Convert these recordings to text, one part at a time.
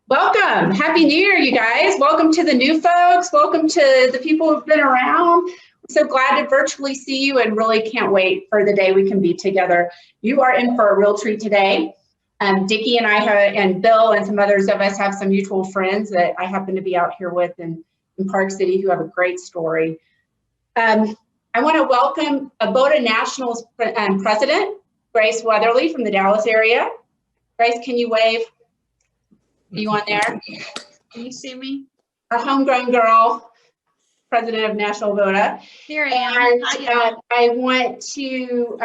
Welcome. Happy New Year, you guys. Welcome to the new folks. Welcome to the people who've been around. I'm so glad to virtually see you and really can't wait for the day we can be together. You are in for a real treat today. Dickie and I and Bill and some others of us have some mutual friends that I happen to be out here with in Park City who have a great story. I want to welcome Bette National's president, Grace Weatherly from the Dallas area. Grace, can you wave? Are you on there? Can you see me? Our homegrown girl, president of National Bette. Here I am. And I want to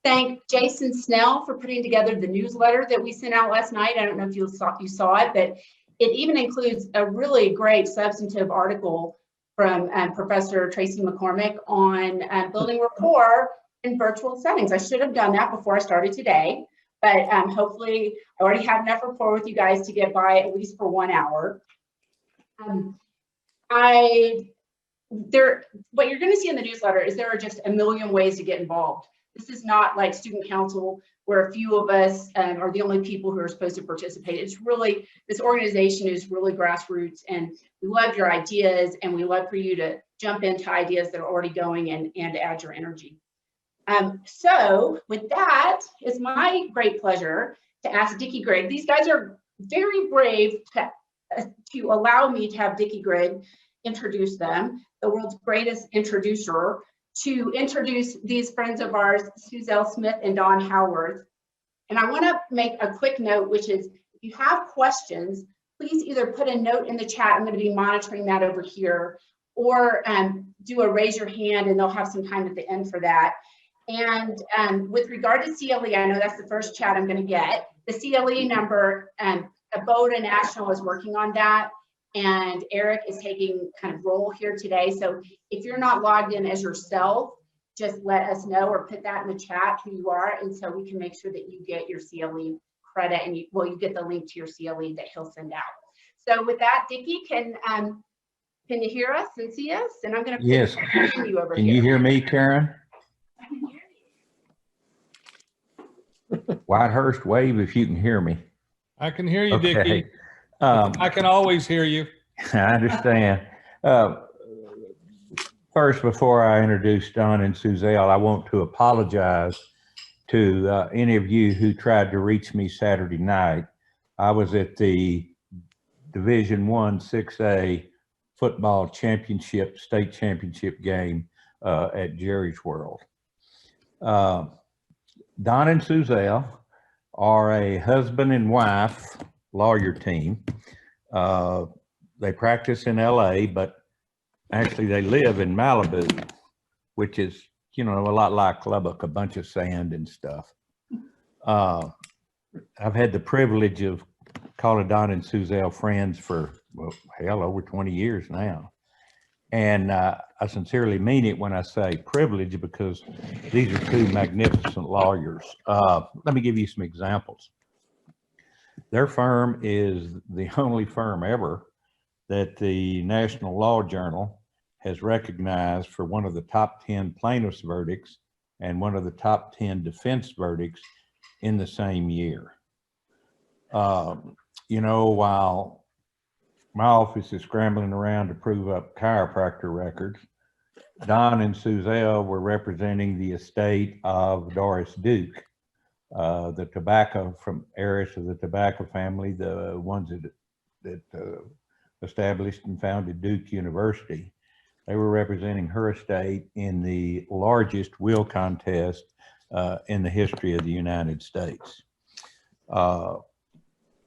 thank Jason Snell for putting together the newsletter that we sent out last night. I don't know if you saw it, but it even includes a really great substantive article from Professor Tracy McCormick on building rapport in virtual settings. I should have done that before I started today. But hopefully I already have enough rapport with you guys to get by at least for 1 hour. What you're going to see in the newsletter is there are just a million ways to get involved. This is not like student council where a few of us are the only people who are supposed to participate. It's really, this organization is really grassroots, and we love your ideas, and we love for you to jump into ideas that are already going and add your energy. So with that, it's my great pleasure to ask Dickie Grigg. These guys are very brave to allow me to have Dickie Grigg introduce them, the world's greatest introducer, to introduce these friends of ours, Suzelle Smith and Don Howarth. And I want to make a quick note, which is if you have questions, please either put a note in the chat. I'm going to be monitoring that over here, or do a raise your hand, and they'll have some time at the end for that. And with regard to CLE, I know that's the first chat I'm going to get. The CLE number, Bette National is working on that, and Eric is taking kind of role here today. So if you're not logged in as yourself, just let us know or put that in the chat who you are, and so we can make sure that you get your CLE credit, and you get the link to your CLE that he'll send out. So with that, Dickie, can you hear us and see us? And I'm going to yes. You over can here. You hear me, Karen? Whitehurst, wave if you can hear me. I can hear you, Okay. Dickie. I can always hear you. I understand. First, before I introduce Don and Suzelle, I want to apologize to any of you who tried to reach me Saturday night. I was at the Division I 6A football championship, state championship game at Jerry's World. Don and Suzelle are a husband and wife lawyer team. They practice in LA, but actually they live in Malibu, which is, you know, a lot like Lubbock, a bunch of sand and stuff. I've had the privilege of calling Don and Suzelle friends for, well, hell, over 20 years now. And I sincerely mean it when I say privilege, because these are two magnificent lawyers. Let me give you some examples. Their firm is the only firm ever that the National Law Journal has recognized for one of the top 10 plaintiffs' verdicts and one of the top 10 defense verdicts in the same year. You know, while my office is scrambling around to prove up chiropractor records, Don and Suzelle were representing the estate of Doris Duke, the tobacco heiress of the tobacco family, the ones that established and founded Duke University. They were representing her estate in the largest will contest in the history of the United States.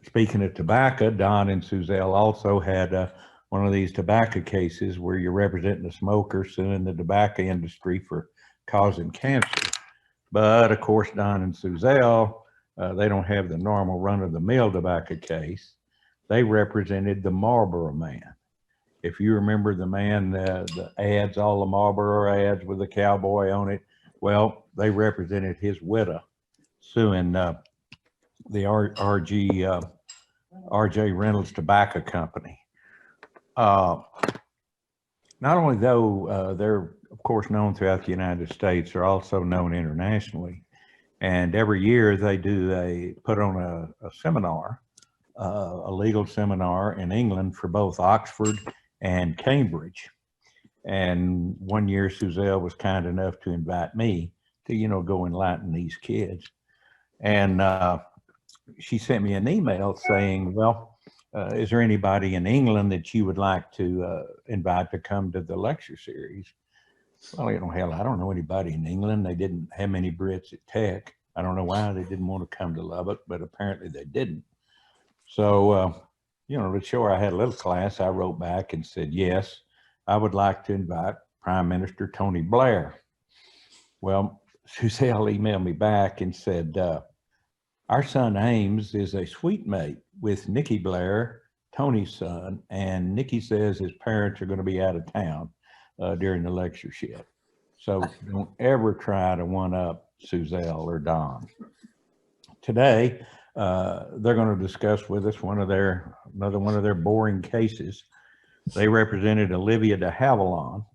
Speaking of tobacco, Don and Suzelle also had one of these tobacco cases where you're representing a smoker suing the tobacco industry for causing cancer. But of course, Don and Suzelle, they don't have the normal run-of-the-mill tobacco case. They represented the Marlboro Man. If you remember the man, the ads, all the Marlboro ads with the cowboy on it, well, they represented his widow suing the R.J. Reynolds Tobacco Company. Not only though they're of course known throughout the United States, they're also known internationally. And every year they put on a seminar a legal seminar in England for both Oxford and Cambridge. And one year, Suzelle was kind enough to invite me to, you know, go enlighten these kids. And she sent me an email saying, well, is there anybody in England that you would like to invite to come to the lecture series? Well, you know, hell, I don't know anybody in England. They didn't have many Brits at Tech. I don't know why they didn't want to come to Lubbock, but apparently they didn't. So, you know, to show I had a little class, I wrote back and said, yes, I would like to invite Prime Minister Tony Blair. Well, Suzelle emailed me back and said, our son Ames is a sweet mate with Nikki Blair, Tony's son, and Nikki says his parents are going to be out of town during the lectureship. So don't ever try to one-up Suzelle or Don. Today, they're going to discuss with us another one of their boring cases. They represented Olivia de Havilland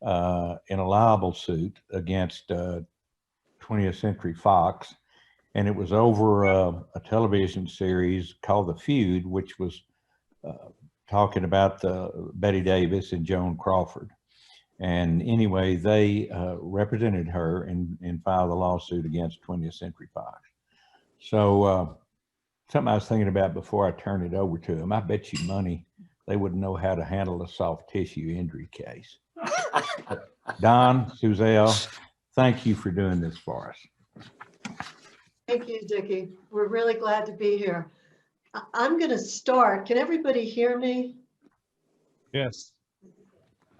in a libel suit against 20th Century Fox, and it was over a television series called The Feud, which was talking about Bette Davis and Joan Crawford. And anyway, they represented her and filed a lawsuit against 20th Century Fox. So something I was thinking about before I turn it over to them, I bet you money they wouldn't know how to handle a soft tissue injury case. Don, Suzelle, thank you for doing this for us. Thank you, Dickie. We're really glad to be here. I'm going to start. Can everybody hear me? Yes.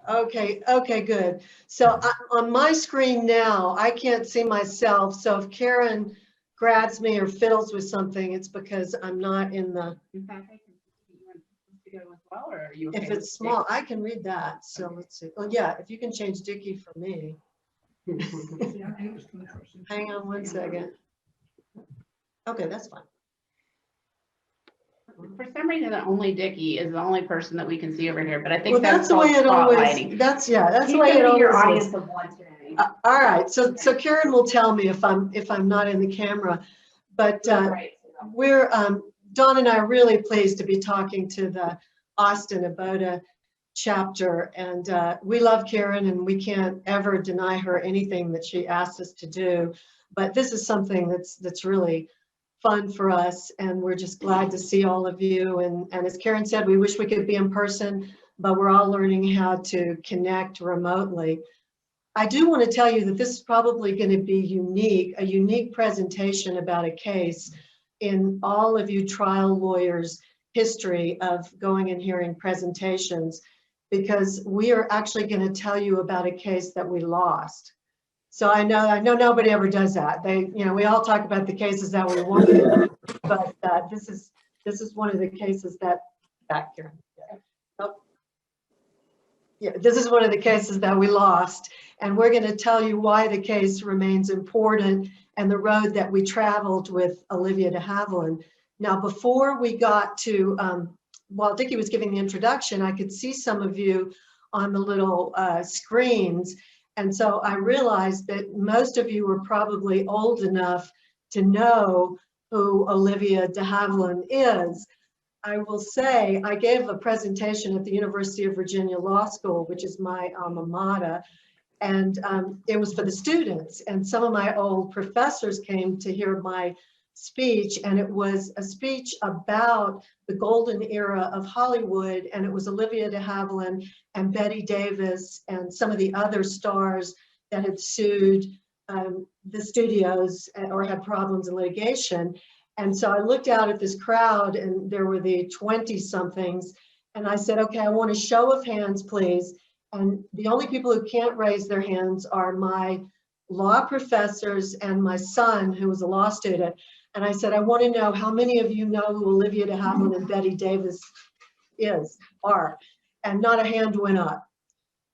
Okay, good. So on my screen now, I can't see myself. So if Karen grabs me or fiddles with something, it's because I'm not in the. In fact, I can, you want to go as well, or are you okay If with it's small, I can read that. So let's see. Oh yeah, if you can change Dickie for me. Hang on one second. Okay, that's fine. For some reason, only Dickie is the only person that we can see over here, but I think Well, that's the way it always. That's the way it always your is. audience of one today. All right, so Karen will tell me if I'm not in the camera, but Right. we're Dawn and I are really pleased to be talking to the Austin Abota chapter, and we love Karen and we can't ever deny her anything that she asks us to do, but this is something that's really fun for us, and we're just glad to see all of you. And as Karen said, we wish we could be in person, but we're all learning how to connect remotely. I do want to tell you that this is probably going to be a unique presentation about a case in all of you trial lawyers' history of going and hearing presentations, because we are actually going to tell you about a case that we lost. So I know nobody ever does that. We all talk about the cases that we won, but this is one of the cases that back here. Yeah, this is one of the cases that we lost, and we're going to tell you why the case remains important and the road that we traveled with Olivia de Havilland. Now, before we got to, while Dickie was giving the introduction, I could see some of you on the little screens. And so I realized that most of you were probably old enough to know who Olivia de Havilland is. I will say I gave a presentation at the University of Virginia Law School, which is my alma mater, and it was for the students. And some of my old professors came to hear my speech, and it was a speech about the golden era of Hollywood, and it was Olivia de Havilland and Bette Davis and some of the other stars that had sued the studios or had problems in litigation. And so I looked out at this crowd, and there were the 20-somethings, and I said, okay, I want a show of hands, please. And the only people who can't raise their hands are my law professors and my son, who was a law student. And I said, I want to know how many of you know who Olivia de Havilland and Bette Davis are, and not a hand went up.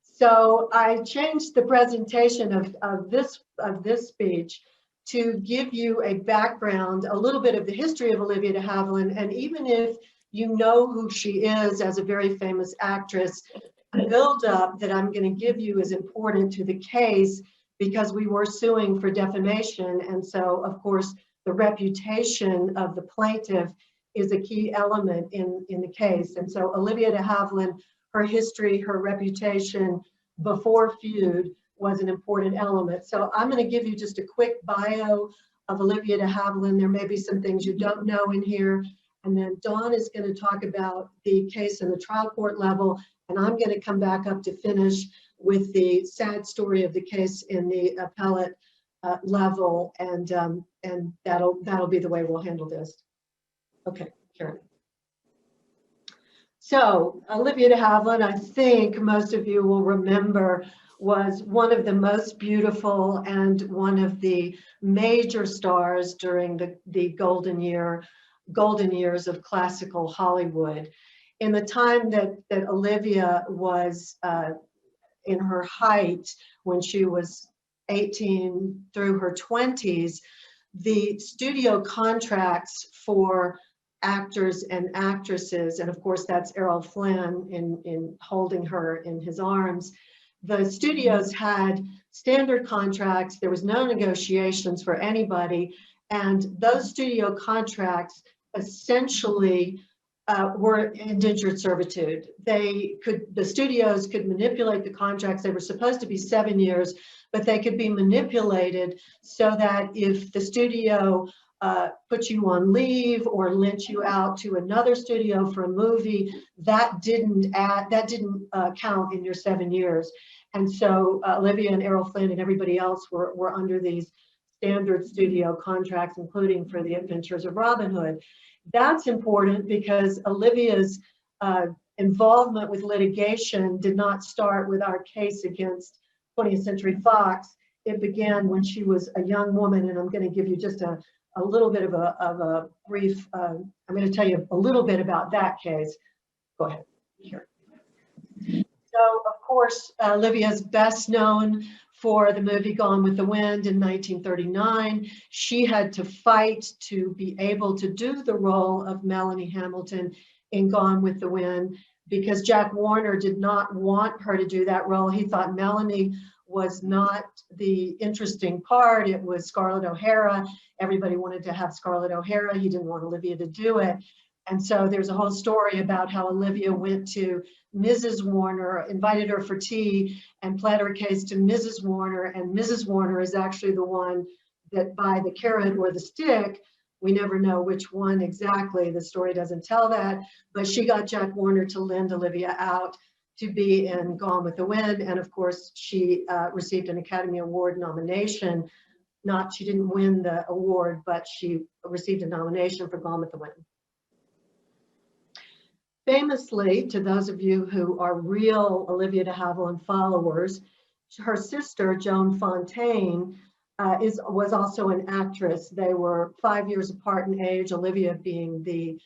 So I changed the presentation of this speech to give you a background, a little bit of the history of Olivia de Havilland, and even if you know who she is as a very famous actress, the build-up that I'm going to give you is important to the case because we were suing for defamation, and so of course the reputation of the plaintiff is a key element in the case. And so Olivia de Havilland, her history, her reputation before Feud was an important element. So I'm going to give you just a quick bio of Olivia de Havilland. There may be some things you don't know in here. And then Dawn is going to talk about the case in the trial court level. And I'm going to come back up to finish with the sad story of the case in the appellate level. And that'll be the way we'll handle this. Okay, Karen. So Olivia de Havilland, I think most of you will remember, was one of the most beautiful and one of the major stars during the golden years of classical Hollywood. In the time that Olivia was in her height, when she was 18 through her 20s, the studio contracts for actors and actresses, and of course that's Errol Flynn in holding her in his arms. The studios had standard contracts. There was no negotiations for anybody, and those studio contracts essentially were indentured servitude. The studios could manipulate the contracts. They were supposed to be 7 years, but they could be manipulated so that if the studio put you on leave or lent you out to another studio for a movie, that didn't count in your 7 years. And so Olivia and Errol Flynn and everybody else were under these standard studio contracts, including for The Adventures of Robin Hood. That's important because Olivia's involvement with litigation did not start with our case against 20th Century Fox. It began when she was a young woman, and I'm going to give you just a little bit of a brief, I'm going to tell you a little bit about that case. Go ahead. Here. So, of course, Olivia's best known for the movie Gone with the Wind in 1939. She had to fight to be able to do the role of Melanie Hamilton in Gone with the Wind because Jack Warner did not want her to do that role. He thought Melanie was not the interesting part. It was Scarlett O'Hara. Everybody wanted to have Scarlett O'Hara. He didn't want Olivia to do it. And so there's a whole story about how Olivia went to Mrs. Warner, invited her for tea, and pled her case to Mrs. Warner. And Mrs. Warner is actually the one that, by the carrot or the stick, we never know which one exactly. The story doesn't tell that, but she got Jack Warner to lend Olivia out to be in Gone with the Wind. And of course, she received an Academy Award nomination. She didn't win the award, but she received a nomination for Gone with the Wind. Famously, to those of you who are real Olivia de Havilland followers, her sister, Joan Fontaine, was also an actress. They were 5 years apart in age, Olivia being the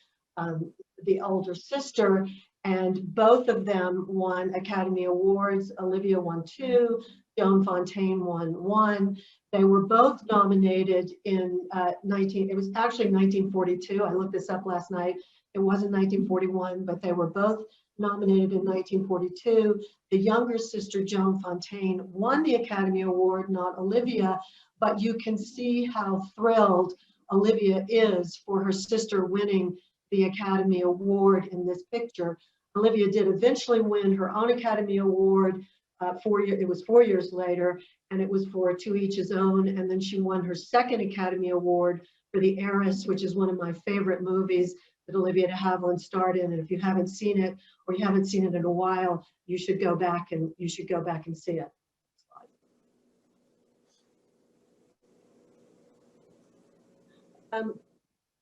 older sister, and both of them won Academy Awards. Olivia won 2, Joan Fontaine won 1. They were both nominated in it was actually 1942. I looked this up last night. It wasn't 1941, but they were both nominated in 1942. The younger sister, Joan Fontaine, won the Academy Award, not Olivia, but you can see how thrilled Olivia is for her sister winning the Academy Award in this picture. Olivia did eventually win her own Academy Award. It was 4 years later, and it was for To Each His Own. And then she won her second Academy Award for The Heiress, which is one of my favorite movies that Olivia de Havilland starred in. And if you haven't seen it, or you haven't seen it in a while, you should go back and see it.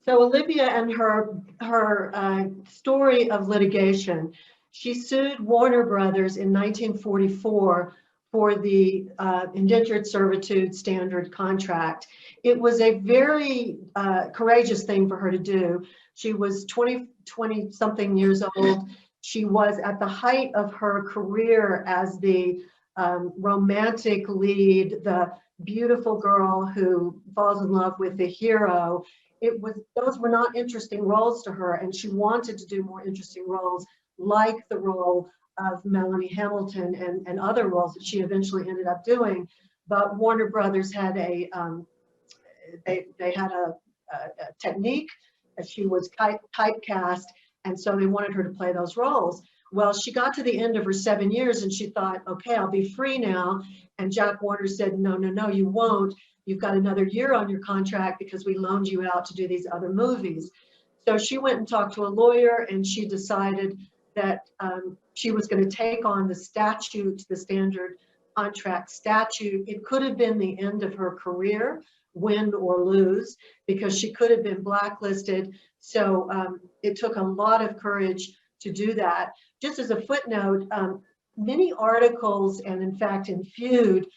So Olivia and her story of litigation. She sued Warner Brothers in 1944 for the indentured servitude standard contract. It was a very courageous thing for her to do. She was 20 something years old. She was at the height of her career as the romantic lead, the beautiful girl who falls in love with the hero. Those were not interesting roles to her, and she wanted to do more interesting roles, like the role of Melanie Hamilton and other roles that she eventually ended up doing. But Warner Brothers had a technique she was typecast, and so they wanted her to play those roles. Well, she got to the end of her 7 years and she thought, okay, I'll be free now. And Jack Warner said, no, no, no, you won't. You've got another year on your contract because we loaned you out to do these other movies. So she went and talked to a lawyer, and she decided that she was going to take on the statute, the standard contract statute. It could have been the end of her career, win or lose, because she could have been blacklisted. So it took a lot of courage to do that. Just as a footnote, many articles, and in fact in Feud,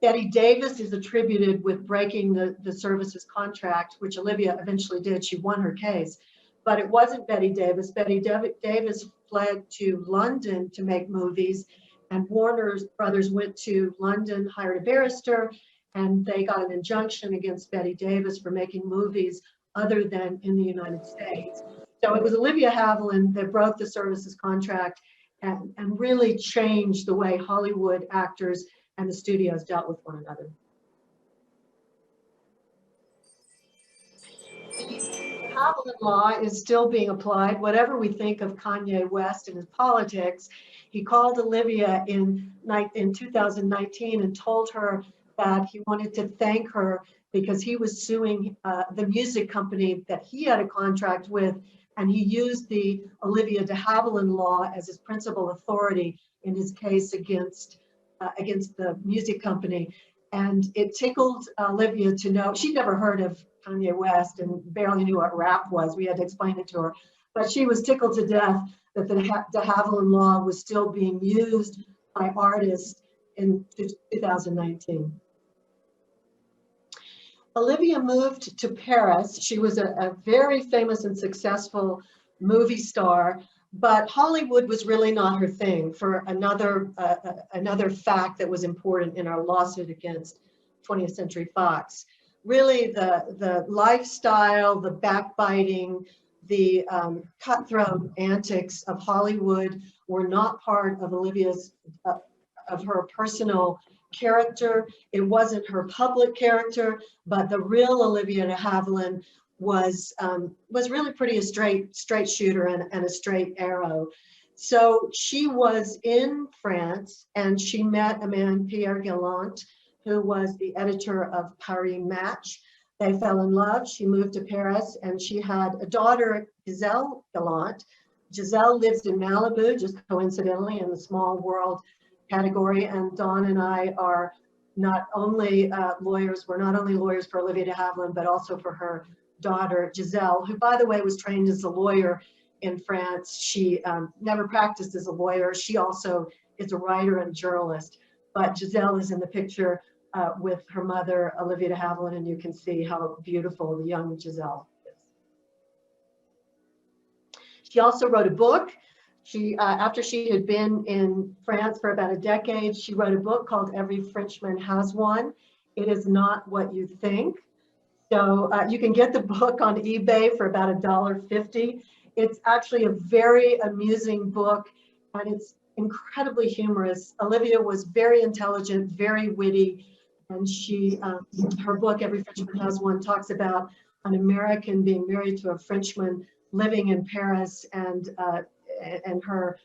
Bette Davis is attributed with breaking the services contract, which Olivia eventually did. She won her case, but it wasn't Bette Davis. Bette Davis fled to London to make movies, and Warner Brothers went to London, hired a barrister, and they got an injunction against Bette Davis for making movies other than in the United States. So it was Olivia Havilland that broke the services contract and really changed the way Hollywood actors and the studios dealt with one another. The Havilland law is still being applied. Whatever we think of Kanye West and his politics, he called Olivia in 2019 and told her that he wanted to thank her because he was suing the music company that he had a contract with, and he used the Olivia de Havilland law as his principal authority in his case against the music company. And it tickled Olivia to know, she'd never heard of Kanye West and barely knew what rap was. We had to explain it to her. But she was tickled to death that the de Havilland law was still being used by artists in 2019. Olivia moved to Paris. She was a very famous and successful movie star, but Hollywood was really not her thing, for another fact that was important in our lawsuit against 20th Century Fox. Really, the lifestyle, the backbiting, the cutthroat antics of Hollywood were not part of Olivia's, of her personal character. It wasn't her public character, but the real Olivia de Havilland was really pretty a straight shooter and a straight arrow. So she was in France and she met a man, Pierre Gallant, who was the editor of Paris Match. They fell in love. She moved to Paris and she had a daughter, Suzelle Gallant. Giselle lives in Malibu, just coincidentally, in the small world category. And Dawn and I are not only lawyers, we're not only lawyers for Olivia de Havilland, but also for her daughter, Giselle, who, by the way, was trained as a lawyer in France. She never practiced as a lawyer. She also is a writer and journalist. But Giselle is in the picture with her mother, Olivia de Havilland, and you can see how beautiful the young Giselle is. She also wrote a book. She, after she had been in France for about a decade, she wrote a book called Every Frenchman Has One. It is not what you think. So you can get the book on eBay for about $1.50. It's actually a very amusing book, and it's incredibly humorous. Olivia was very intelligent, very witty, and she, her book, Every Frenchman Has One, talks about an American being married to a Frenchman living in Paris, and her,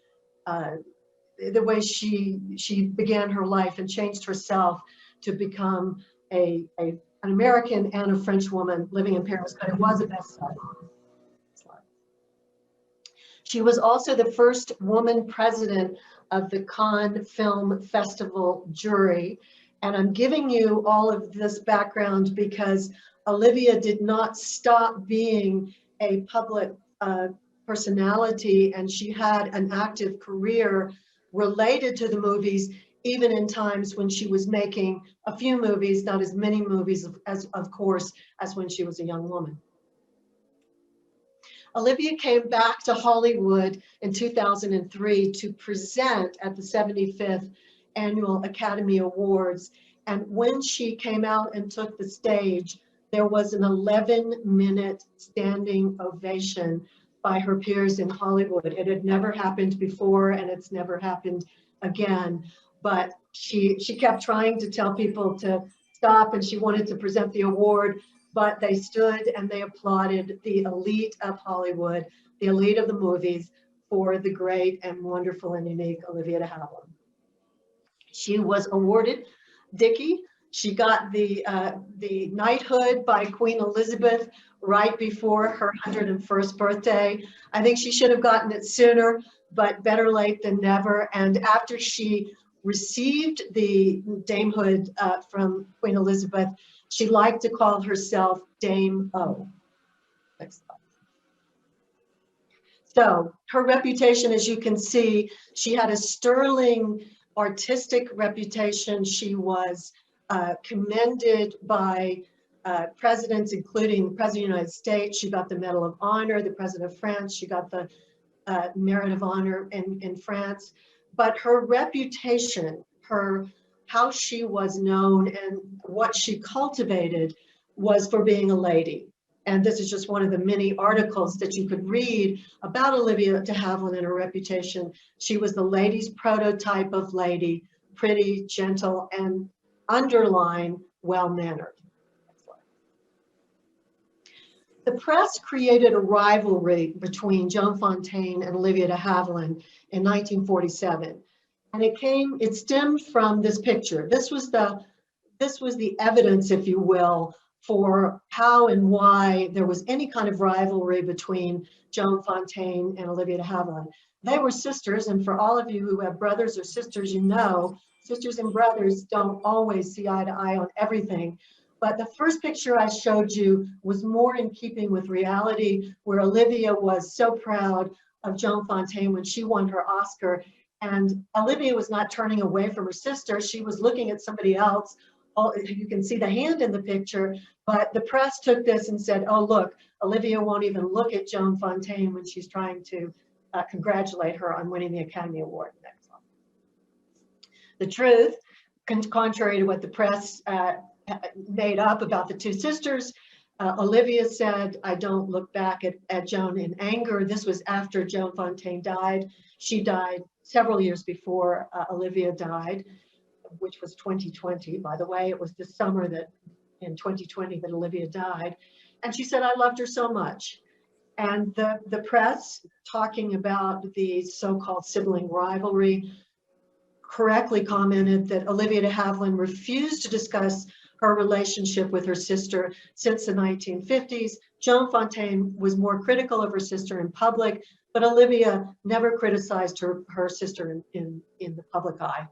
the way she began her life and changed herself to become an American and a French woman living in Paris, but it was a bestseller. She was also the first woman president of the Cannes Film Festival jury. And I'm giving you all of this background because Olivia did not stop being a public personality, and she had an active career related to the movies, even in times when she was making a few movies, not as many movies as of course, as when she was a young woman. Olivia came back to Hollywood in 2003 to present at the 75th Annual Academy Awards. And when she came out and took the stage, there was an 11-minute standing ovation by her peers in Hollywood. It had never happened before, and it's never happened again. But she kept trying to tell people to stop, and she wanted to present the award, but they stood and they applauded the elite of Hollywood, the elite of the movies, for the great and wonderful and unique Olivia de Havilland. She was awarded Dickie. She got the knighthood by Queen Elizabeth right before her 101st birthday. I think she should have gotten it sooner, but better late than never. And after she received the damehood from Queen Elizabeth, she liked to call herself Dame O. Next slide. So her reputation, as you can see, she had a sterling artistic reputation. She was commended by presidents, including the President of the United States. She got the Medal of Honor, the President of France. She got the Merit of Honor in France. But her reputation, how she was known and what she cultivated was for being a lady. And this is just one of the many articles that you could read about Olivia de Havilland and her reputation. She was the lady's prototype of lady, pretty, gentle, and underline well-mannered. The press created a rivalry between Joan Fontaine and Olivia de Havilland in 1947. And it stemmed from this picture. This was the evidence, if you will, for how and why there was any kind of rivalry between Joan Fontaine and Olivia de Havilland. They were sisters, and for all of you who have brothers or sisters, you know, sisters and brothers don't always see eye to eye on everything. But the first picture I showed you was more in keeping with reality, where Olivia was so proud of Joan Fontaine when she won her Oscar. And Olivia was not turning away from her sister. She was looking at somebody else. You can see the hand in the picture, but the press took this and said, oh, look, Olivia won't even look at Joan Fontaine when she's trying to congratulate her on winning the Academy Award. Next one. The truth, contrary to what the press made up about the two sisters, Olivia said, I don't look back at Joan in anger. This was after Joan Fontaine died. She died several years before Olivia died, which was 2020, by the way. It was the summer that in 2020 that Olivia died. And she said, I loved her so much. And the press, talking about the so-called sibling rivalry, correctly commented that Olivia de Havilland refused to discuss her relationship with her sister since the 1950s. Joan Fontaine was more critical of her sister in public, but Olivia never criticized her sister in the public eye.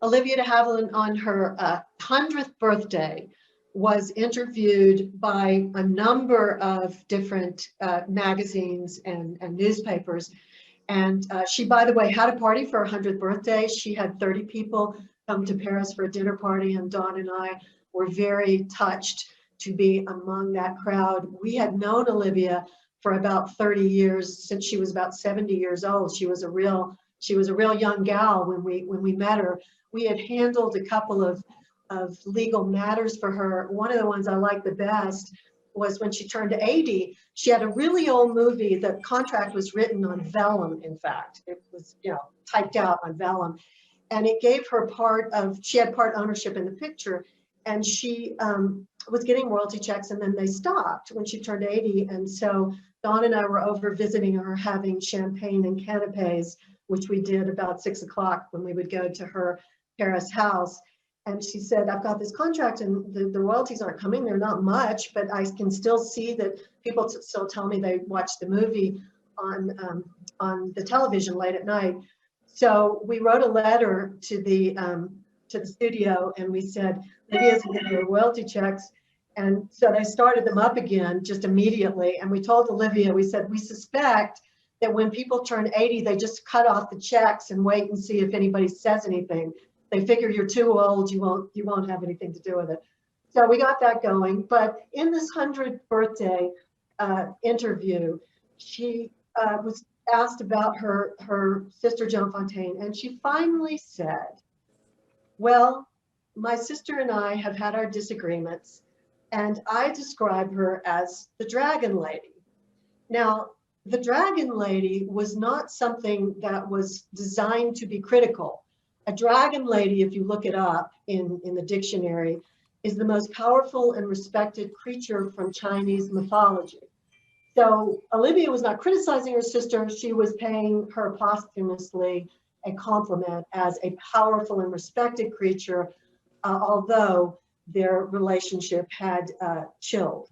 Olivia de Havilland, on her 100th birthday, was interviewed by a number of different magazines and newspapers. And she, by the way, had a party for her 100th birthday. She had 30 people come to Paris for a dinner party, and Dawn and I were very touched to be among that crowd. We had known Olivia for about 30 years, since she was about 70 years old. She was a real young gal when we met her. We had handled a couple of legal matters for her. One of the ones I liked the best was when she turned 80. She had a really old movie. The contract was written on vellum, in fact. It was, typed out on vellum. And it gave her she had part ownership in the picture. And she was getting royalty checks, and then they stopped when she turned 80. And so Dawn and I were over visiting her, having champagne and canapes, which we did about 6 o'clock when we would go to her Paris house. And she said, I've got this contract and the royalties aren't coming. They're not much, but I can still see that people still tell me they watch the movie on the television late at night. So we wrote a letter to the studio, and we said, Lydia's getting her royalty checks. And so they started them up again just immediately. And we told Olivia, we said, we suspect that when people turn 80, they just cut off the checks and wait and see if anybody says anything. They figure you're too old, you won't have anything to do with it. So we got that going. But in this 100th birthday interview, she was asked about her sister Joan Fontaine, and she finally said, well, my sister and I have had our disagreements, and I describe her as the Dragon Lady. Now, the Dragon Lady was not something that was designed to be critical. A dragon lady, if you look it up in the dictionary, is the most powerful and respected creature from Chinese mythology. So Olivia was not criticizing her sister, she was paying her posthumously a compliment as a powerful and respected creature, although their relationship had chilled.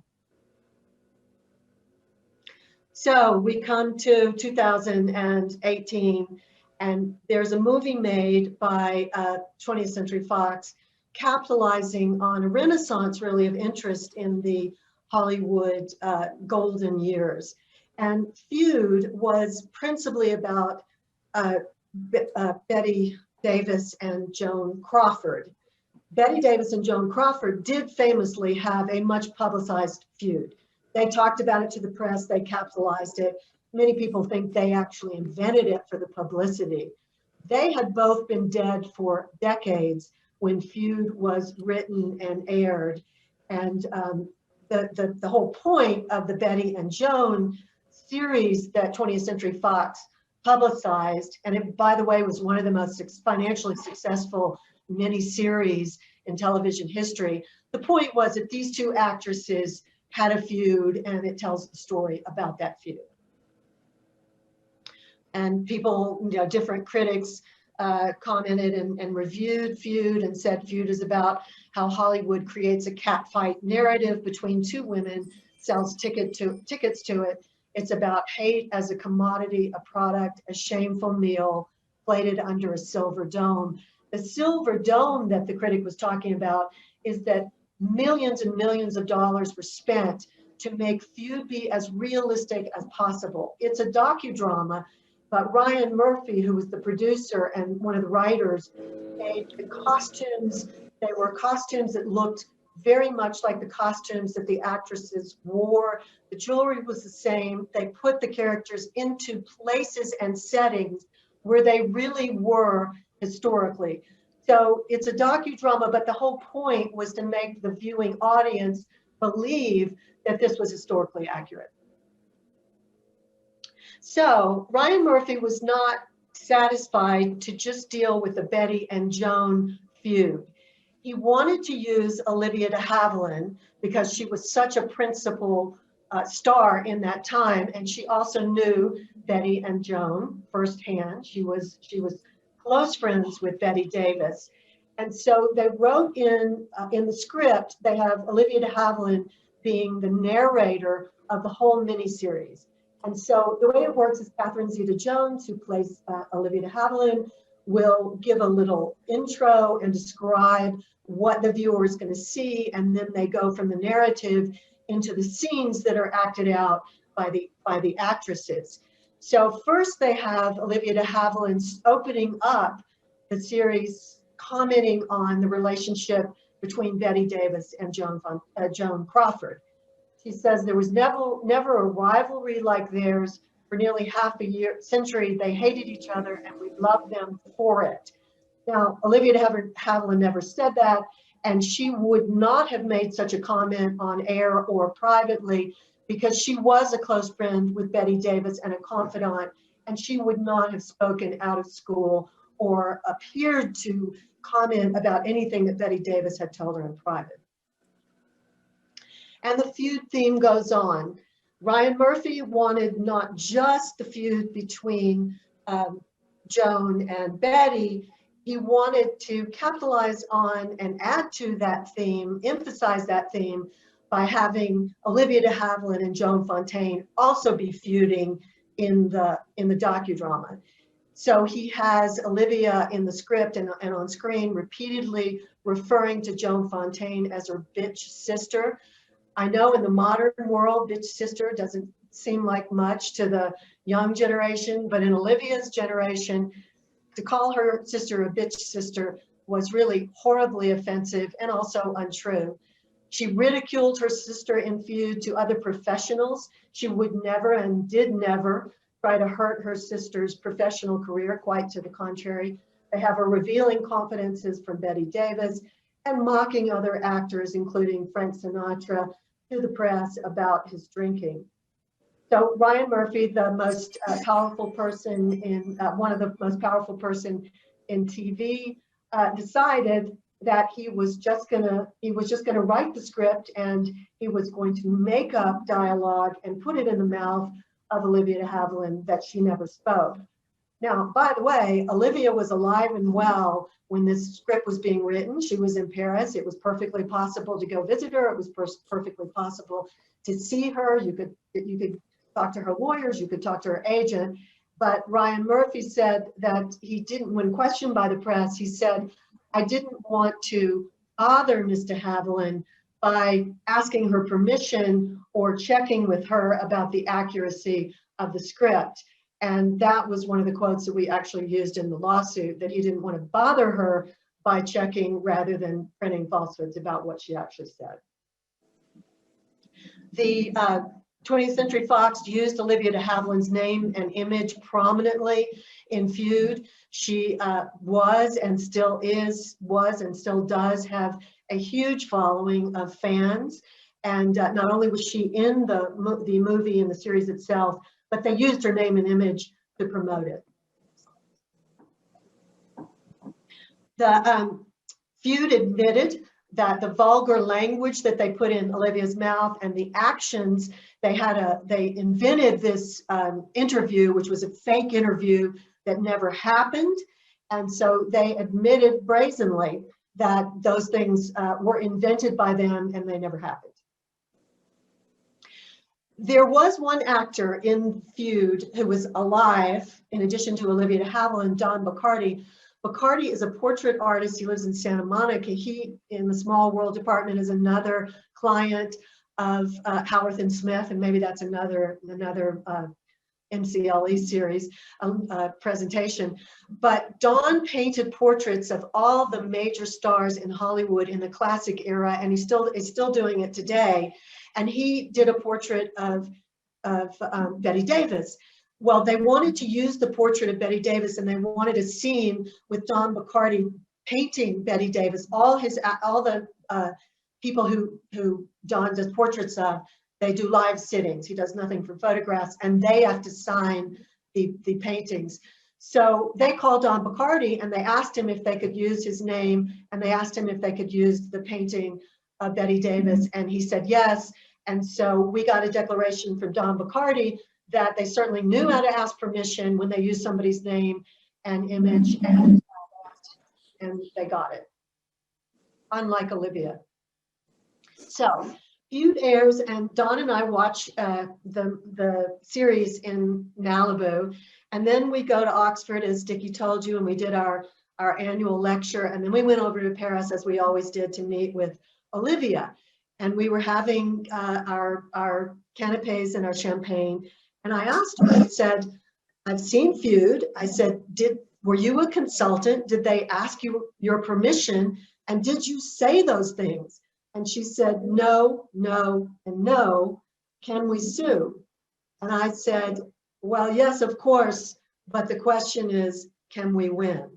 So we come to 2018, and there's a movie made by 20th Century Fox capitalizing on a renaissance really of interest in the Hollywood golden years. And Feud was principally about Bette Davis and Joan Crawford. Bette Davis and Joan Crawford did famously have a much publicized feud. They talked about it to the press, they capitalized it. Many people think they actually invented it for the publicity. They had both been dead for decades when Feud was written and aired. And the whole point of the Bette and Joan series that 20th Century Fox publicized, and it, by the way, was one of the most financially successful miniseries in television history. The point was that these two actresses had a feud, and it tells the story about that feud. And people, you know, different critics commented and reviewed Feud and said Feud is about how Hollywood creates a catfight narrative between two women, sells tickets to it. It's about hate as a commodity, a product, a shameful meal plated under a silver dome. The silver dome that the critic was talking about is that millions and millions of dollars were spent to make Feud be as realistic as possible. It's a docudrama, but Ryan Murphy, who was the producer and one of the writers, made the costumes. They were costumes that looked very much like the costumes that the actresses wore. The jewelry was the same. They put the characters into places and settings where they really were historically. So it's a docudrama, but the whole point was to make the viewing audience believe that this was historically accurate. So Ryan Murphy was not satisfied to just deal with the Bette and Joan feud. He wanted to use Olivia de Havilland because she was such a principal star in that time, and she also knew Bette and Joan firsthand. She was close friends with Bette Davis, and so they wrote in the script. They have Olivia de Havilland being the narrator of the whole miniseries. And so the way it works is Catherine Zeta-Jones, who plays Olivia de Havilland, will give a little intro and describe what the viewer is going to see, and then they go from the narrative into the scenes that are acted out by the actresses. So first they have Olivia de Havilland opening up the series, commenting on the relationship between Bette Davis and Joan Crawford. She says there was never a rivalry like theirs. For nearly half a century, they hated each other, and we loved them for it. Now, Olivia de Havilland never said that, and she would not have made such a comment on air or privately because she was a close friend with Bette Davis and a confidant, and she would not have spoken out of school or appeared to comment about anything that Bette Davis had told her in private. And the feud theme goes on. Ryan Murphy wanted not just the feud between Joan and Bette, he wanted to capitalize on and add to that theme, emphasize that theme by having Olivia de Havilland and Joan Fontaine also be feuding in the docudrama. So he has Olivia in the script and on screen repeatedly referring to Joan Fontaine as her bitch sister. I know in the modern world, bitch sister doesn't seem like much to the young generation, but in Olivia's generation, to call her sister a bitch sister was really horribly offensive and also untrue. She ridiculed her sister in Feud to other professionals. She would never and did never try to hurt her sister's professional career, quite to the contrary. They have her revealing confidences from Bette Davis and mocking other actors, including Frank Sinatra, to the press about his drinking. So Ryan Murphy, the most powerful person in, one of the most powerful person in TV, decided that he was just gonna write the script, and he was going to make up dialogue and put it in the mouth of Olivia de Havilland that she never spoke. Now, by the way, Olivia was alive and well when this script was being written. She was in Paris. It was perfectly possible to go visit her. It was perfectly possible to see her. You could talk to her lawyers. You could talk to her agent. But Ryan Murphy said that he didn't, when questioned by the press, he said, I didn't want to bother Ms. de Havilland by asking her permission or checking with her about the accuracy of the script. And that was one of the quotes that we actually used in the lawsuit, that he didn't want to bother her by checking rather than printing falsehoods about what she actually said. The 20th Century Fox used Olivia de Havilland's name and image prominently in Feud. She was and still does have a huge following of fans. And not only was she in the movie and the series itself, but they used her name and image to promote it. The Feud admitted that the vulgar language that they put in Olivia's mouth and the actions, they invented this interview, which was a fake interview that never happened. And so they admitted brazenly that those things were invented by them and they never happened. There was one actor in Feud who was alive, in addition to Olivia de Havilland, Don Bacardi. Bacardi is a portrait artist. He lives in Santa Monica. He, in the Small World department, is another client of Howarth and Smith, and maybe that's another MCLE series presentation. But Don painted portraits of all the major stars in Hollywood in the classic era, and he is still doing it today. And he did a portrait of Bette Davis. Well, they wanted to use the portrait of Bette Davis, and they wanted a scene with Don Bacardi painting Bette Davis. All the people who Don does portraits of, they do live sittings. He does nothing for photographs, and they have to sign the paintings. So they called Don Bacardi and they asked him if they could use his name, and they asked him if they could use the painting of Bette Davis, and he said yes. And so we got a declaration from Don Bacardi that they certainly knew how to ask permission when they used somebody's name and image, and they got it, unlike Olivia. So Feud airs, and Don and I watch the series in Malibu, and then we go to Oxford, as Dickie told you, and we did our annual lecture, and then we went over to Paris, as we always did, to meet with Olivia. And we were having our canapes and our champagne. And I asked her, I said, I've seen Feud. I said, were you a consultant? Did they ask you your permission? And did you say those things? And she said, no, no, and no. Can we sue? And I said, well, yes, of course. But the question is, can we win?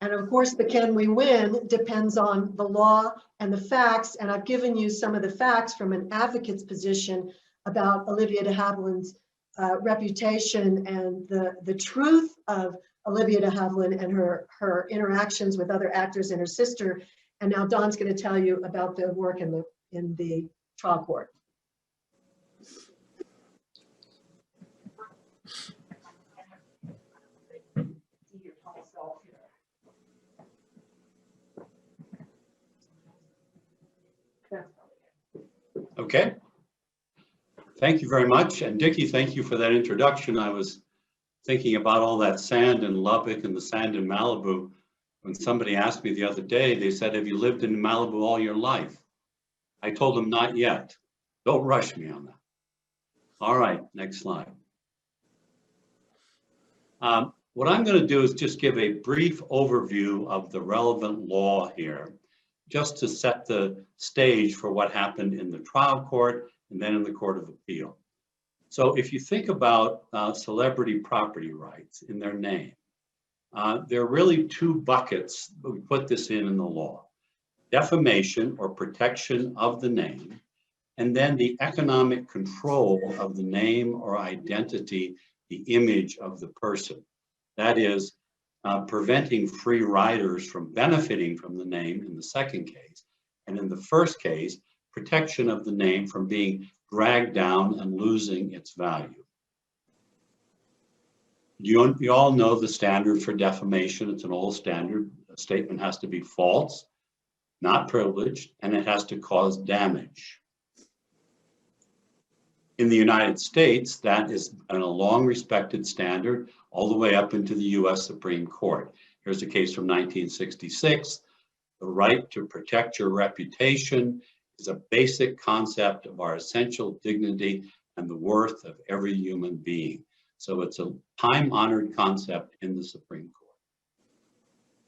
And of course, the can we win depends on the law and the facts. And I've given you some of the facts from an advocate's position about Olivia de Havilland's reputation and the truth of Olivia de Havilland and her interactions with other actors and her sister. And now Don's going to tell you about the work in the trial court. Okay. Thank you very much. And Dickie, thank you for that introduction. I was thinking about all that sand in Lubbock and the sand in Malibu. When somebody asked me the other day, they said, have you lived in Malibu all your life? I told them not yet. Don't rush me on that. All right, next slide. What I'm going to do is just give a brief overview of the relevant law here, just to set the stage for what happened in the trial court and then in the Court of Appeal. So if you think about celebrity property rights in their name, there are really two buckets that we put this in the law: defamation or protection of the name, and then the economic control of the name or identity, the image of the person. That is, preventing free riders from benefiting from the name in the second case. And in the first case, protection of the name from being dragged down and losing its value. You all know the standard for defamation. It's an old standard. A statement has to be false, not privileged, and it has to cause damage. In the United States, that is a long respected standard all the way up into the US Supreme Court. Here's a case from 1966. The right to protect your reputation is a basic concept of our essential dignity and the worth of every human being. So it's a time-honored concept in the Supreme Court.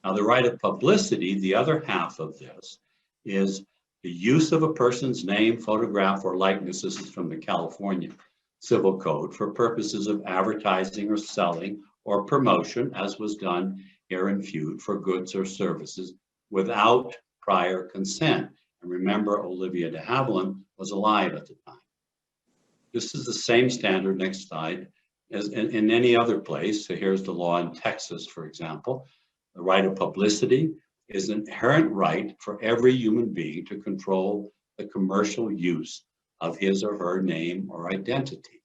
Now, the right of publicity, the other half of this, is the use of a person's name, photograph, or likeness. This is from the California Civil Code for purposes of advertising or selling or promotion, as was done here in Feud, for goods or services without prior consent. And remember, Olivia de Havilland was alive at the time. This is the same standard, next slide, as in any other place. So here's the law in Texas, for example. The right of publicity is an inherent right for every human being to control the commercial use of his or her name or identity.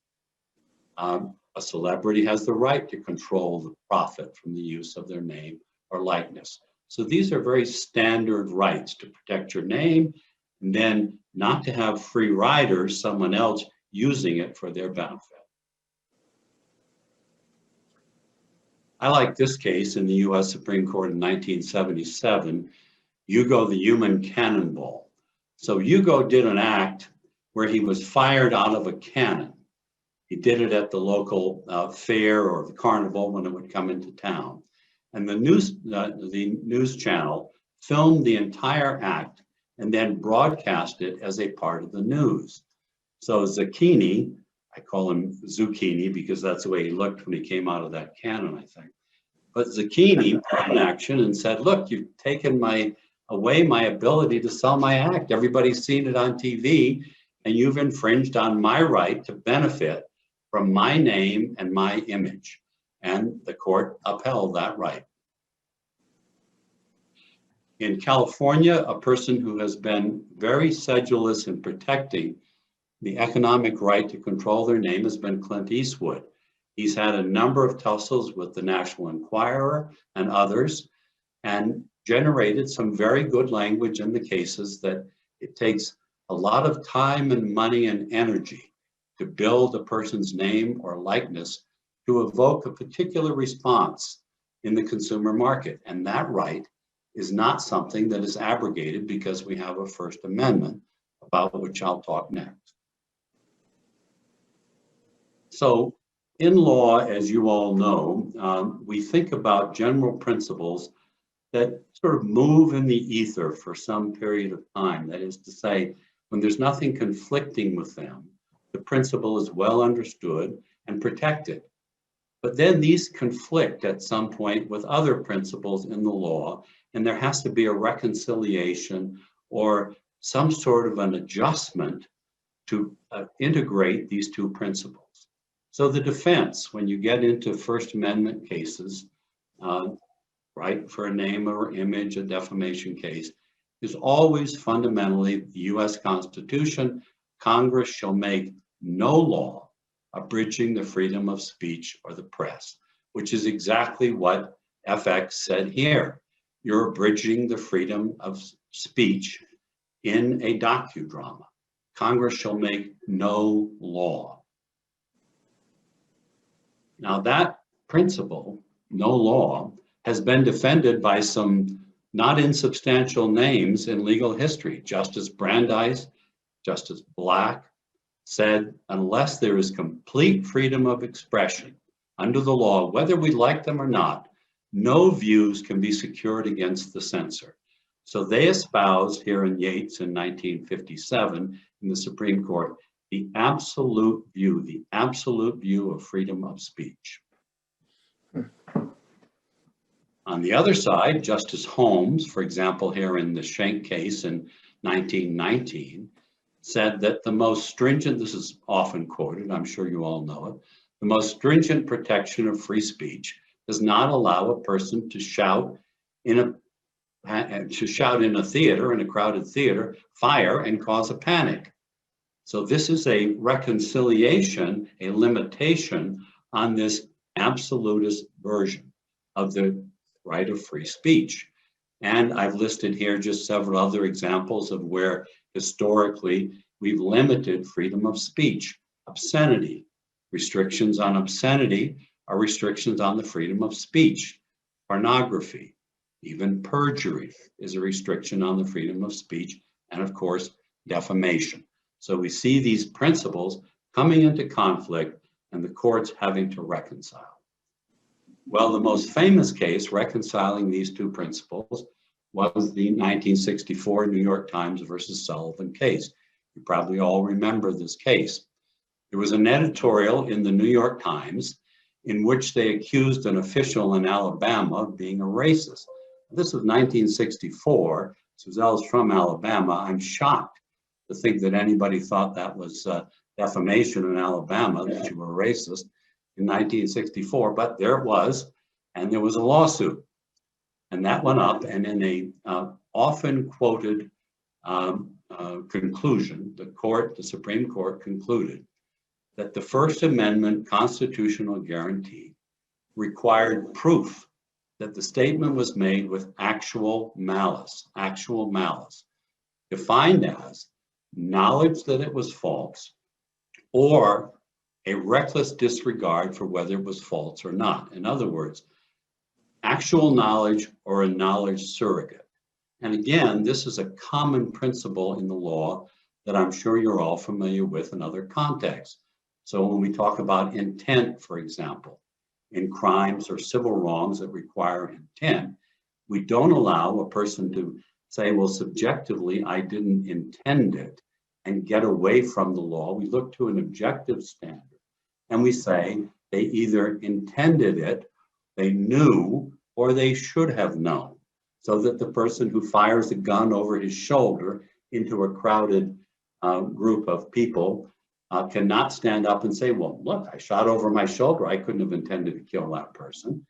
A celebrity has the right to control the profit from the use of their name or likeness. So these are very standard rights to protect your name and then not to have free riders, someone else using it for their benefit. I like this case in the US Supreme Court in 1977, Hugo the Human Cannonball. So Hugo did an act where he was fired out of a cannon. He did it at the local fair or the carnival when it would come into town. And the news channel filmed the entire act and then broadcast it as a part of the news. So Zucchini, I call him Zucchini because that's the way he looked when he came out of that cannon, I think. But Zucchini put in action and said, look, you've taken away my ability to sell my act. Everybody's seen it on TV, and you've infringed on my right to benefit from my name and my image. And the court upheld that right. In California, a person who has been very sedulous in protecting the economic right to control their name has been Clint Eastwood. He's had a number of tussles with the National Enquirer and others, and generated some very good language in the cases that it takes a lot of time and money and energy to build a person's name or likeness to evoke a particular response in the consumer market. And that right is not something that is abrogated because we have a First Amendment, about which I'll talk next. So in law, as you all know, we think about general principles that sort of move in the ether for some period of time. That is to say, when there's nothing conflicting with them, the principle is well understood and protected. But then these conflict at some point with other principles in the law, and there has to be a reconciliation or some sort of an adjustment to integrate these two principles. So the defense, when you get into First Amendment cases, right, for a name or image, a defamation case, is always fundamentally the US Constitution. Congress shall make no law abridging the freedom of speech or the press, which is exactly what FX said here. You're abridging the freedom of speech in a docudrama. Congress shall make no law. Now that principle, no law, has been defended by some not insubstantial names in legal history. Justice Brandeis, Justice Black said, unless there is complete freedom of expression under the law, whether we like them or not, no views can be secured against the censor. So they espoused here in Yates in 1957 in the Supreme Court, the absolute view of freedom of speech. On the other side, Justice Holmes, for example, here in the Schenck case in 1919, said that the most stringent, this is often quoted, I'm sure you all know it, the most stringent protection of free speech does not allow a person to shout in a theater, in a crowded theater, fire and cause a panic. So this is a reconciliation, a limitation on this absolutist version of the right of free speech. And I've listed here just several other examples of where historically we've limited freedom of speech. Obscenity. Restrictions on obscenity are restrictions on the freedom of speech. Pornography, even perjury is a restriction on the freedom of speech, and of course, defamation. So we see these principles coming into conflict and the courts having to reconcile. Well, the most famous case reconciling these two principles was the 1964 New York Times versus Sullivan case. You probably all remember this case. There was an editorial in the New York Times in which they accused an official in Alabama of being a racist. This was 1964. Suzelle's from Alabama. I'm shocked to think that anybody thought that was defamation in Alabama, that you were racist in 1964, but there it was, and there was a lawsuit. And that went up, and in a often quoted conclusion, the Supreme Court concluded that the First Amendment constitutional guarantee required proof that the statement was made with actual malice, defined as knowledge that it was false or a reckless disregard for whether it was false or not. In other words, actual knowledge or a knowledge surrogate. And again, this is a common principle in the law that I'm sure you're all familiar with in other contexts. So when we talk about intent, for example, in crimes or civil wrongs that require intent, we don't allow a person to say, well, subjectively, I didn't intend it, and get away from the law. We look to an objective standard and we say they either intended it, they knew, or they should have known, so that the person who fires a gun over his shoulder into a crowded group of people cannot stand up and say, well, look, I shot over my shoulder. I couldn't have intended to kill that person.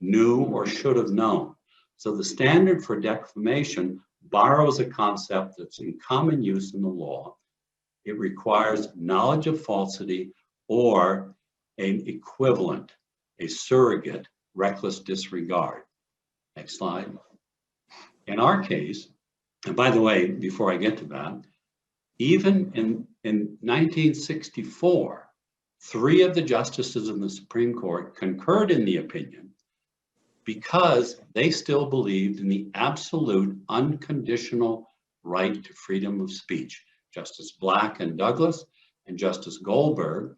Knew or should have known. So the standard for defamation borrows a concept that's in common use in the law. It requires knowledge of falsity or an equivalent, a surrogate, reckless disregard. Next slide. In our case, and by the way, before I get to that, even in 1964, 3 of the justices in the Supreme Court concurred in the opinion because they still believed in the absolute unconditional right to freedom of speech. Justice Black and Douglas and Justice Goldberg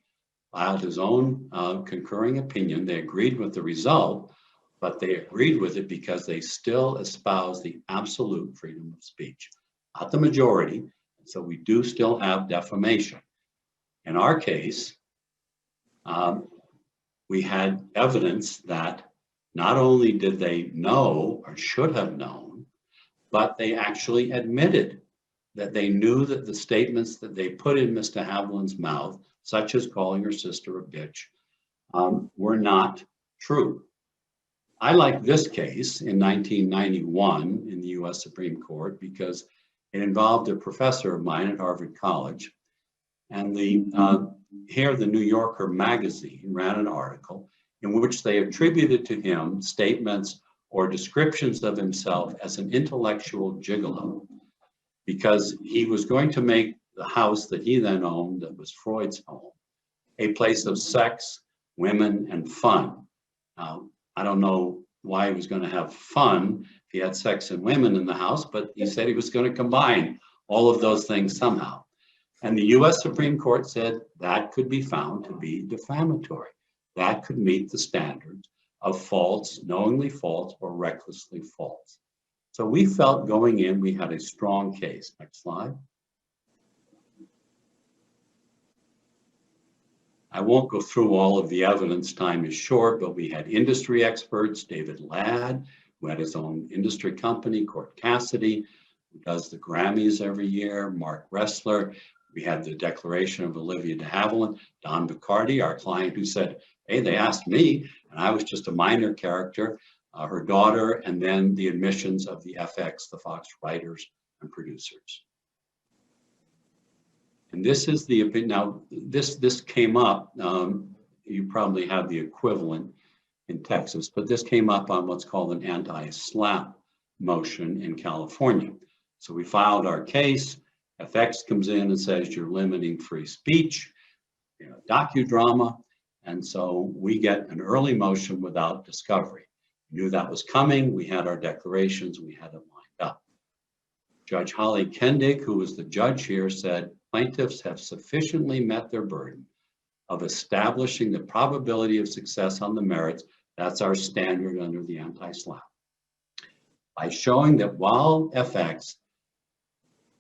filed his own concurring opinion. They agreed with the result, but they agreed with it because they still espouse the absolute freedom of speech, not the majority. So we do still have defamation. In our case, we had evidence that not only did they know or should have known, but they actually admitted that they knew that the statements that they put in Mr. Havilland's mouth, such as calling her sister a bitch, were not true. I like this case in 1991 in the US Supreme Court because it involved a professor of mine at Harvard College. And here the New Yorker magazine ran an article in which they attributed to him statements or descriptions of himself as an intellectual gigolo, because he was going to make the house that he then owned, that was Freud's home, a place of sex, women, and fun. Now, I don't know why he was going to have fun if he had sex and women in the house, but he said he was going to combine all of those things somehow. And the US Supreme Court said that could be found to be defamatory. That could meet the standards of false, knowingly false, or recklessly false. So we felt going in, we had a strong case. Next slide. I won't go through all of the evidence, time is short, but we had industry experts, David Ladd, who had his own industry company, Court Cassidy, who does the Grammys every year, Mark Ressler. We had the declaration of Olivia de Havilland, Don Bacardi, our client, who said, Hey, they asked me, and I was just a minor character, her daughter, and then the admissions of the FX, the Fox writers and producers. And this is the opinion. Now, this came up, you probably have the equivalent in Texas, but this came up on what's called an anti-SLAPP motion in California. So we filed our case. FX comes in and says you're limiting free speech, docudrama, and so we get an early motion without discovery. We knew that was coming. We had our declarations. We had it lined up. Judge Holly Kendig, who was the judge here, said plaintiffs have sufficiently met their burden of establishing the probability of success on the merits. That's our standard under the anti-SLAPP. By showing that while FX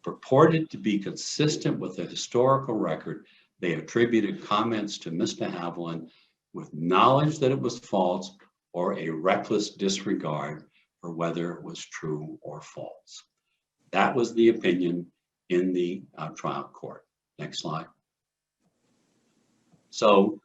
purported to be consistent with the historical record, they attributed comments to Ms. de Havilland with knowledge that it was false or a reckless disregard for whether it was true or false. That was the opinion in the trial court. Next slide. So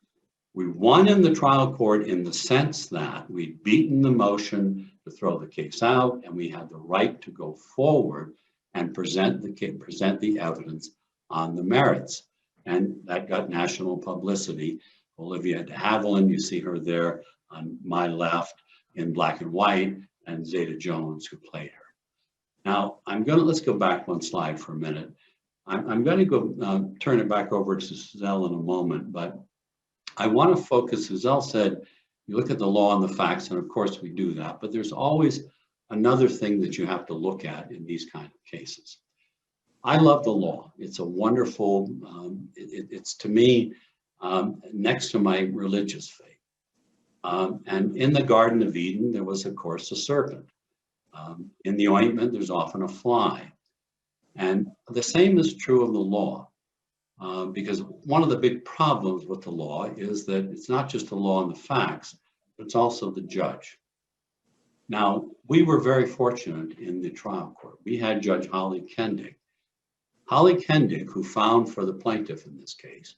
we won in the trial court in the sense that we'd beaten the motion to throw the case out, and we had the right to go forward and present the evidence on the merits. And that got national publicity. Olivia de Havilland, you see her there on my left in black and white, and Zeta Jones, who played her. Now, let's go back one slide for a minute. I'm going to go turn it back over to Suzelle in a moment, but I want to focus. Suzelle said, you look at the law and the facts, and of course we do that, but there's always another thing that you have to look at in these kind of cases. I love the law. It's a wonderful, it's to me, next to my religious faith. And in the Garden of Eden, there was, of course, a serpent. In the ointment, there's often a fly. And the same is true of the law, because one of the big problems with the law is that it's not just the law and the facts, but it's also the judge. Now, we were very fortunate in the trial court. We had Judge Holly Kendig. Holly Kendig, who found for the plaintiff in this case,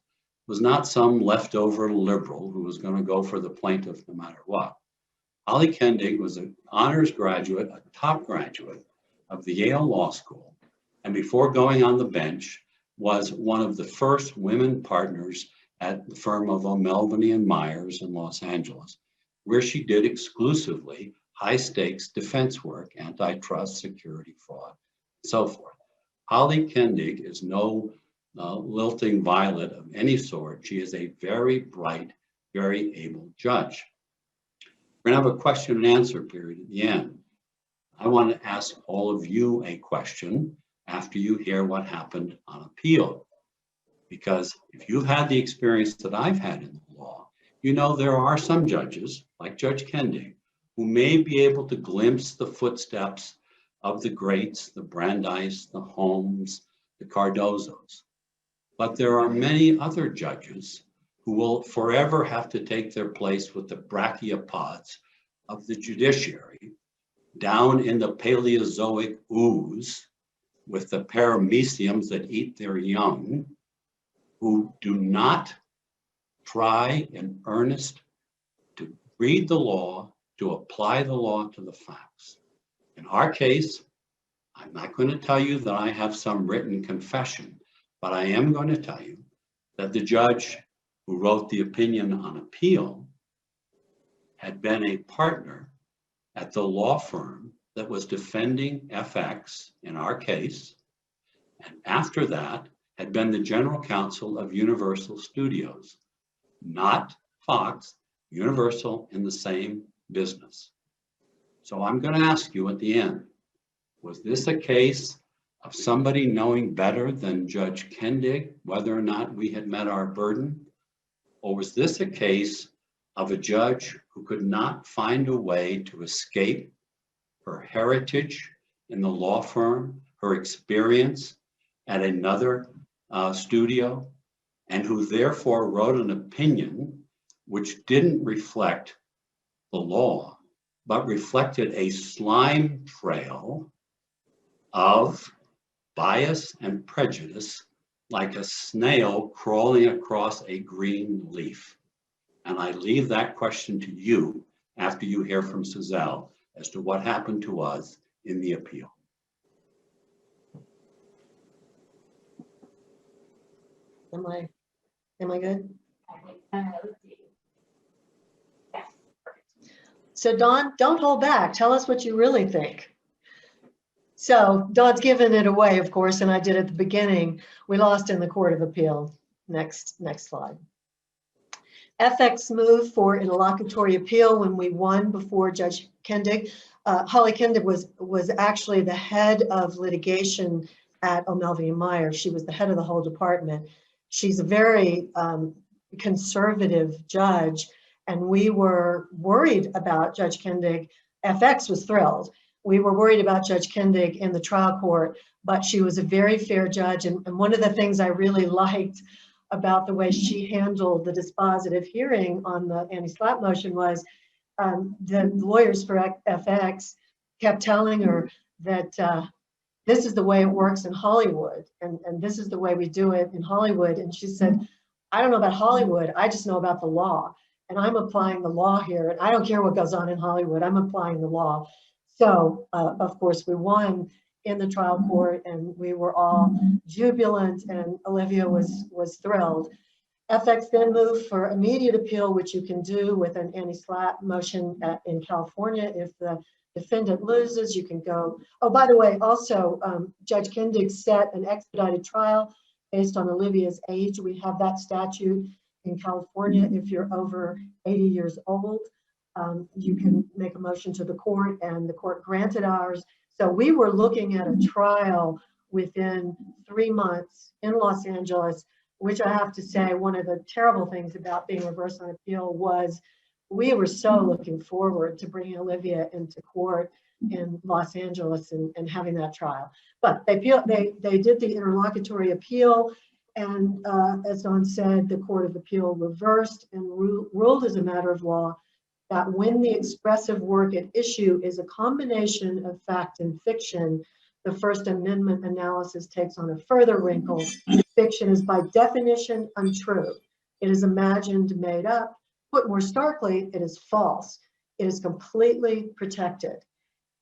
was not some leftover liberal who was going to go for the plaintiff no matter what. Holly Kendig was an honors graduate, a top graduate of the Yale Law School, and before going on the bench, was one of the first women partners at the firm of O'Melveny and Myers in Los Angeles, where she did exclusively high-stakes defense work, antitrust, security, fraud, and so forth. Holly Kendig is no lilting violet of any sort. She is a very bright, very able judge. We're going to have a question and answer period at the end. I want to ask all of you a question after you hear what happened on appeal. Because if you've had the experience that I've had in the law, you know there are some judges, like Judge Kendig, who may be able to glimpse the footsteps of the greats, the Brandeis, the Holmes, the Cardozos. But there are many other judges who will forever have to take their place with the brachiopods of the judiciary down in the Paleozoic ooze with the parameciums that eat their young, who do not try in earnest to read the law, to apply the law to the facts. In our case, I'm not going to tell you that I have some written confession, but I am going to tell you that the judge who wrote the opinion on appeal had been a partner at the law firm that was defending FX in our case, and after that had been the general counsel of Universal Studios, not Fox, Universal in the same business. So I'm going to ask you at the end, was this a case of somebody knowing better than Judge Kendig whether or not we had met our burden? Or was this a case of a judge who could not find a way to escape her heritage in the law firm, her experience at another studio, and who therefore wrote an opinion which didn't reflect the law, but reflected a slime trail of bias and prejudice like a snail crawling across a green leaf? And I leave that question to you after you hear from Suzelle as to what happened to us in the appeal. Am I good? Let's see. Yes. So Dawn, don't hold back. Tell us what you really think. So Dawn's given it away, of course, and I did at the beginning. We lost in the Court of Appeal. Next slide. FX moved for interlocutory appeal when we won before Judge Kendig. Holly Kendig was actually the head of litigation at O'Melveny & Myers. She was the head of the whole department. She's a very conservative judge, and we were worried about Judge Kendig. FX was thrilled. We were worried about Judge Kendig in the trial court, but she was a very fair judge. And one of the things I really liked about the way she handled the dispositive hearing on the anti-SLAPP motion was the lawyers for FX kept telling her that this is the way it works in Hollywood, and this is the way we do it in Hollywood. And she said, I don't know about Hollywood, I just know about the law, and I'm applying the law here, and I don't care what goes on in Hollywood, I'm applying the law. So of course we won in the trial court, and we were all jubilant, and Olivia was thrilled. FX then moved for immediate appeal, which you can do with an anti-SLAPP motion in California. If the defendant loses, you can go. Oh, by the way, also Judge Kendig set an expedited trial based on Olivia's age. We have that statute in California. If you're over 80 years old, you can make a motion to the court, and the court granted ours. So we were looking at a trial within 3 months in Los Angeles, which I have to say, one of the terrible things about being reversed on appeal was we were so looking forward to bringing Olivia into court in Los Angeles and having that trial. But they did the interlocutory appeal, and as Dawn said, the Court of Appeal reversed and ruled as a matter of law that when the expressive work at issue is a combination of fact and fiction, the First Amendment analysis takes on a further wrinkle. Fiction is by definition untrue. It is imagined, made up. Put more starkly, it is false. It is completely protected.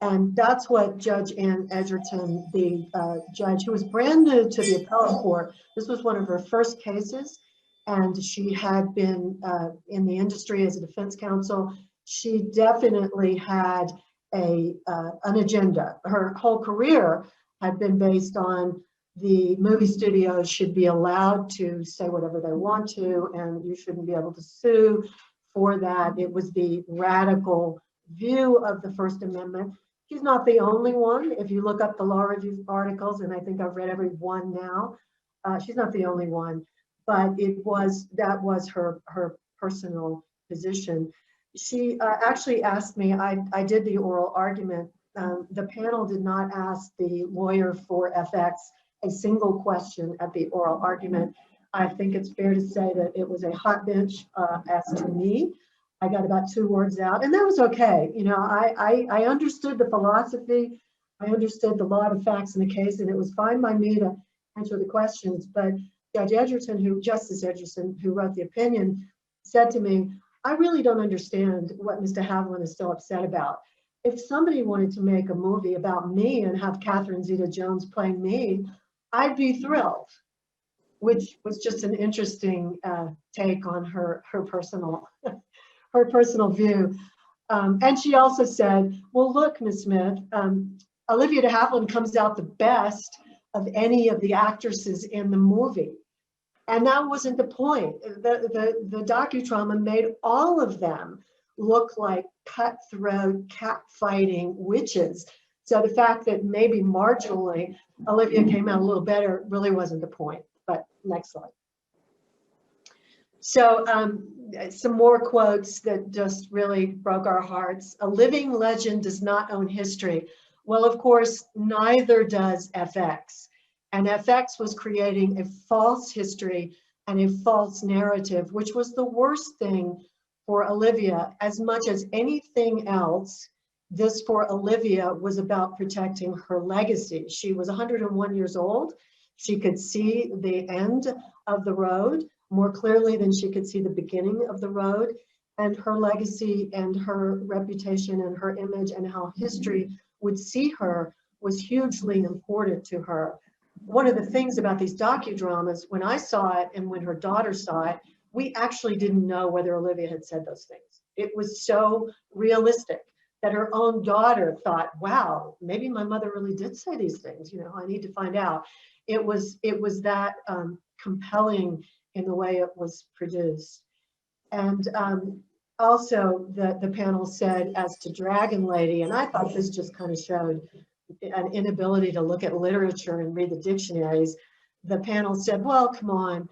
And that's what Judge Ann Edgerton, the judge who was brand new to the appellate court, this was one of her first cases, and she had been in the industry as a defense counsel. She definitely had an agenda. Her whole career had been based on the movie studios should be allowed to say whatever they want to, and you shouldn't be able to sue for that. It was the radical view of the First Amendment. She's not the only one. If you look up the law review articles, and I think I've read every one now, she's not the only one, but that was her personal position. She actually asked me, I did the oral argument. The panel did not ask the lawyer for FX a single question at the oral argument. I think it's fair to say that it was a hot bench as to me. I got about 2 words out, and that was okay. You know, I understood the philosophy, I understood the law, the facts in the case, and it was fine by me to answer the questions. But Justice Edgerton, who wrote the opinion, said to me, I really don't understand what Mr. Havilland is so upset about. If somebody wanted to make a movie about me and have Catherine Zeta-Jones playing me, I'd be thrilled, which was just an interesting take on her personal view. And she also said, well, look, Ms. Smith, Olivia de Havilland comes out the best of any of the actresses in the movie. And that wasn't the point. The docudrama made all of them look like cutthroat, cat-fighting witches. So the fact that maybe marginally Olivia came out a little better really wasn't the point. But next slide. So some more quotes that just really broke our hearts. A living legend does not own history. Well, of course, neither does FX. And FX was creating a false history and a false narrative, which was the worst thing for Olivia. As much as anything else, this for Olivia was about protecting her legacy. She was 101 years old. She could see the end of the road. more clearly than she could see the beginning of the road. And her legacy and her reputation and her image and how history would see her was hugely important to her. One of the things about these docudramas, when I saw it and when her daughter saw it, we actually didn't know whether Olivia had said those things. It was so realistic that her own daughter thought, wow, maybe my mother really did say these things. You know, I need to find out. It was that compelling in the way it was produced. And also the panel said as to Dragon Lady, and I thought this just kind of showed an inability to look at literature and read the dictionaries. The panel said, well, come on,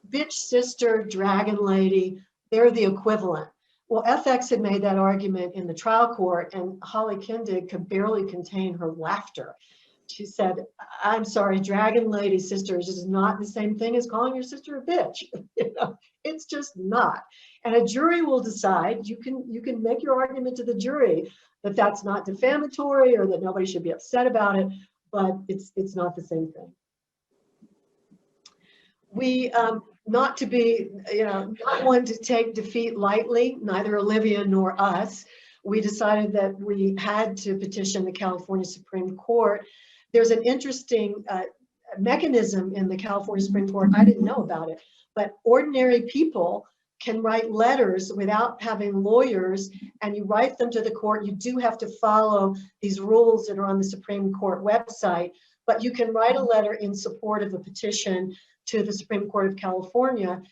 bitch sister, Dragon Lady, they're the equivalent. Well, FX had made that argument in the trial court, and Holly Kindig could barely contain her laughter. She said, I'm sorry, Dragon Lady sister is just not the same thing as calling your sister a bitch. You know, it's just not. And a jury will decide. You can make your argument to the jury that that's not defamatory or that nobody should be upset about it, but it's not the same thing. We, not to be, you know, not one to take defeat lightly, neither Olivia nor us. We decided that we had to petition the California Supreme Court. There's an interesting mechanism in the California Supreme Court. I didn't know about it, but ordinary people can write letters without having lawyers, and you write them to the court. You do have to follow these rules that are on the Supreme Court website, but you can write a letter in support of a petition to the Supreme Court of California.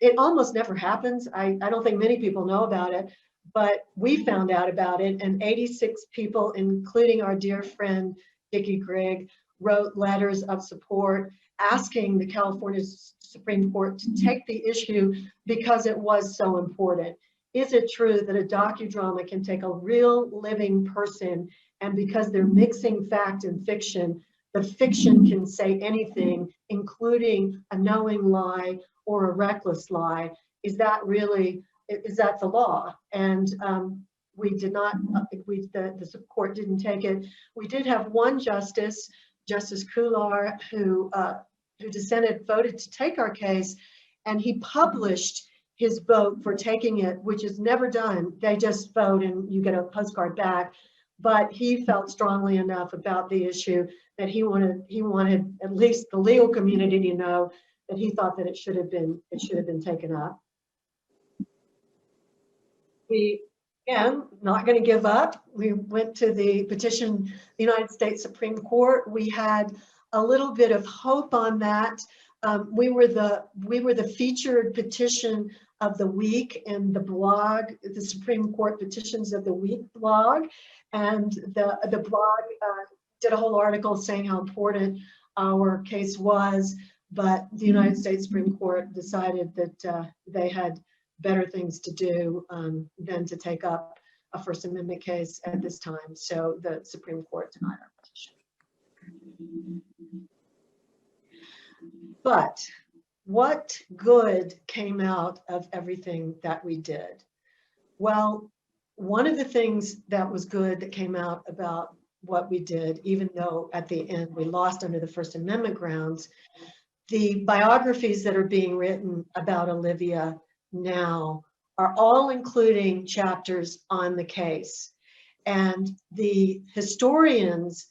It almost never happens. I don't think many people know about it, but we found out about it, and 86 people, including our dear friend Dickie Grigg, wrote letters of support asking the California Supreme Court to take the issue because it was so important. Is it true that a docudrama can take a real living person, and because they're mixing fact and fiction, the fiction can say anything, including a knowing lie or a reckless lie? Is that the law? And we did not, the court didn't take it. We did have one justice, Justice Kular, who dissented, voted to take our case, and he published his vote for taking it, which is never done. They just vote and you get a postcard back. But he felt strongly enough about the issue that he wanted at least the legal community to know that he thought that it should have been taken up. We, again, not going to give up. We went to the petition, the United States Supreme Court. We had a little bit of hope on that. We were the featured petition of the week in the blog, the Supreme Court Petitions of the Week blog, and the blog did a whole article saying how important our case was, but the United States Supreme Court decided that they had better things to do than to take up a First Amendment case at this time. So the Supreme Court denied our petition. But what good came out of everything that we did? Well, one of the things that was good that came out about what we did, even though at the end we lost under the First Amendment grounds, the biographies that are being written about Olivia now are all including chapters on the case. And the historians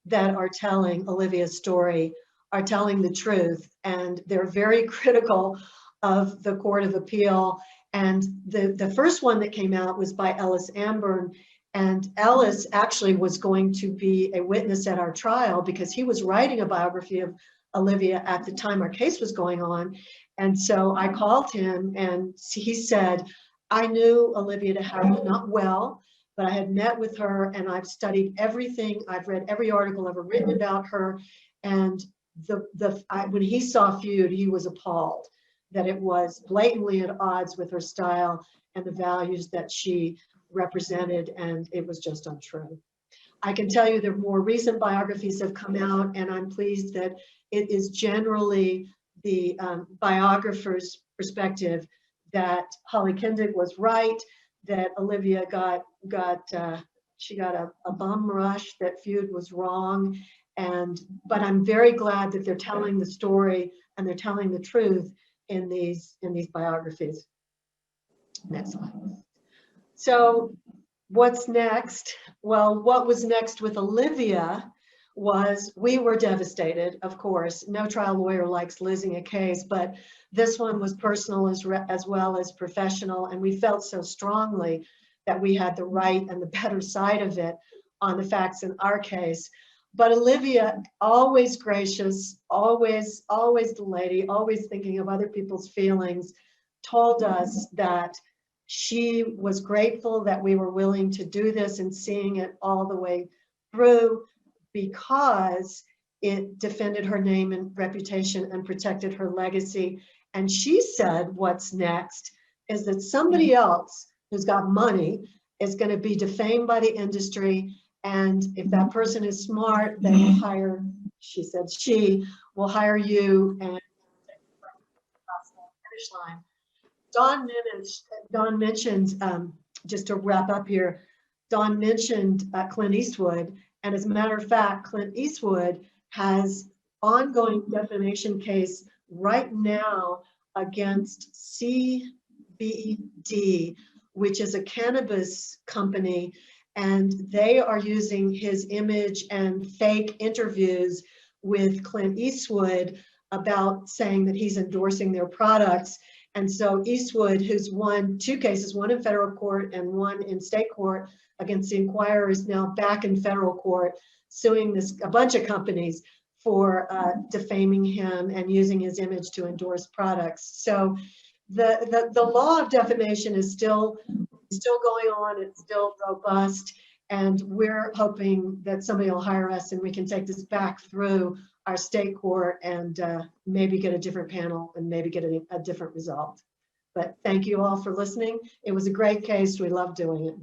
that are telling Olivia's story are telling the truth, and they're very critical of the Court of Appeal. And the first one that came out was by Ellis Amburn, and Ellis actually was going to be a witness at our trial because he was writing a biography of Olivia at the time our case was going on. And so I called him, and he said, I knew Olivia de Havilland not well, but I had met with her and I've studied everything. I've read every article ever written about her. And when he saw Feud, he was appalled that it was blatantly at odds with her style and the values that she represented, and it was just untrue. I can tell you that more recent biographies have come out, and I'm pleased that it is generally the biographer's perspective that Holly Kindig was right, that Olivia got a bum rush, that Feud was wrong. But I'm very glad that they're telling the story and they're telling the truth, in these biographies. Next slide. So what's next? Well, what was next with Olivia was we were devastated, of course. No trial lawyer likes losing a case, but this one was personal as well as professional, and we felt so strongly that we had the right and the better side of it on the facts in our case. But Olivia, always gracious, always the lady, always thinking of other people's feelings, told us that she was grateful that we were willing to do this and seeing it all the way through, because it defended her name and reputation and protected her legacy. And she said what's next is that somebody else who's got money is going to be defamed by the industry, and if that person is smart, they will hire, she said, she will hire you and cross the finish line. Dawn mentioned, just to wrap up here, Dawn mentioned Clint Eastwood, and as a matter of fact, Clint Eastwood has ongoing defamation case right now against CBD, which is a cannabis company, and they are using his image and fake interviews with Clint Eastwood about saying that he's endorsing their products. And so Eastwood, who's won 2 cases, one in federal court and one in state court against the Inquirer, is now back in federal court suing a bunch of companies for defaming him and using his image to endorse products. So the law of defamation is still going on. It's still robust, and we're hoping that somebody will hire us and we can take this back through our state court and maybe get a different panel and maybe get a different result. But thank you all for listening. It was a great case. We love doing it.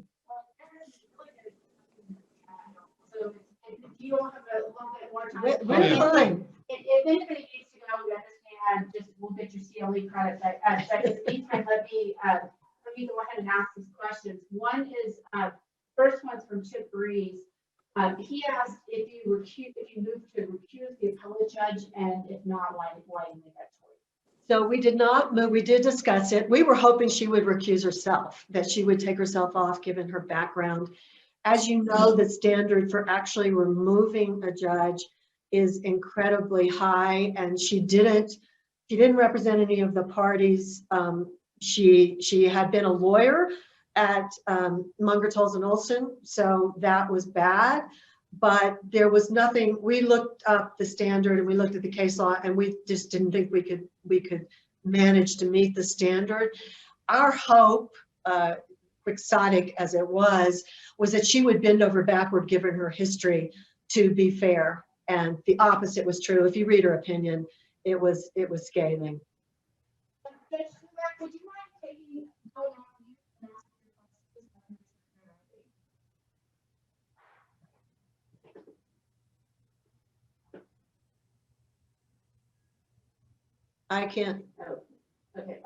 So if you all have a little bit more time. We're fine. If anybody needs to go, we understand, just we'll get your CLE credit. But in the meantime, let me go ahead and ask these questions. One is, first one's from Chip Breeze. He asked if you move to recuse the appellate judge, and if not, why you make that choice? So we did not move. We did discuss it. We were hoping she would recuse herself, that she would take herself off given her background. As you know, the standard for actually removing a judge is incredibly high, and she didn't represent any of the parties. She had been a lawyer at Munger, Tolles & Olson, so that was bad, but there was nothing. We looked up the standard and we looked at the case law, and we just didn't think we could manage to meet the standard. Our hope, quixotic as it was that she would bend over backward given her history to be fair, and the opposite was true. If you read her opinion, it was scathing. Would you mind taking going on mute and asking your questions? I can't. Oh, okay.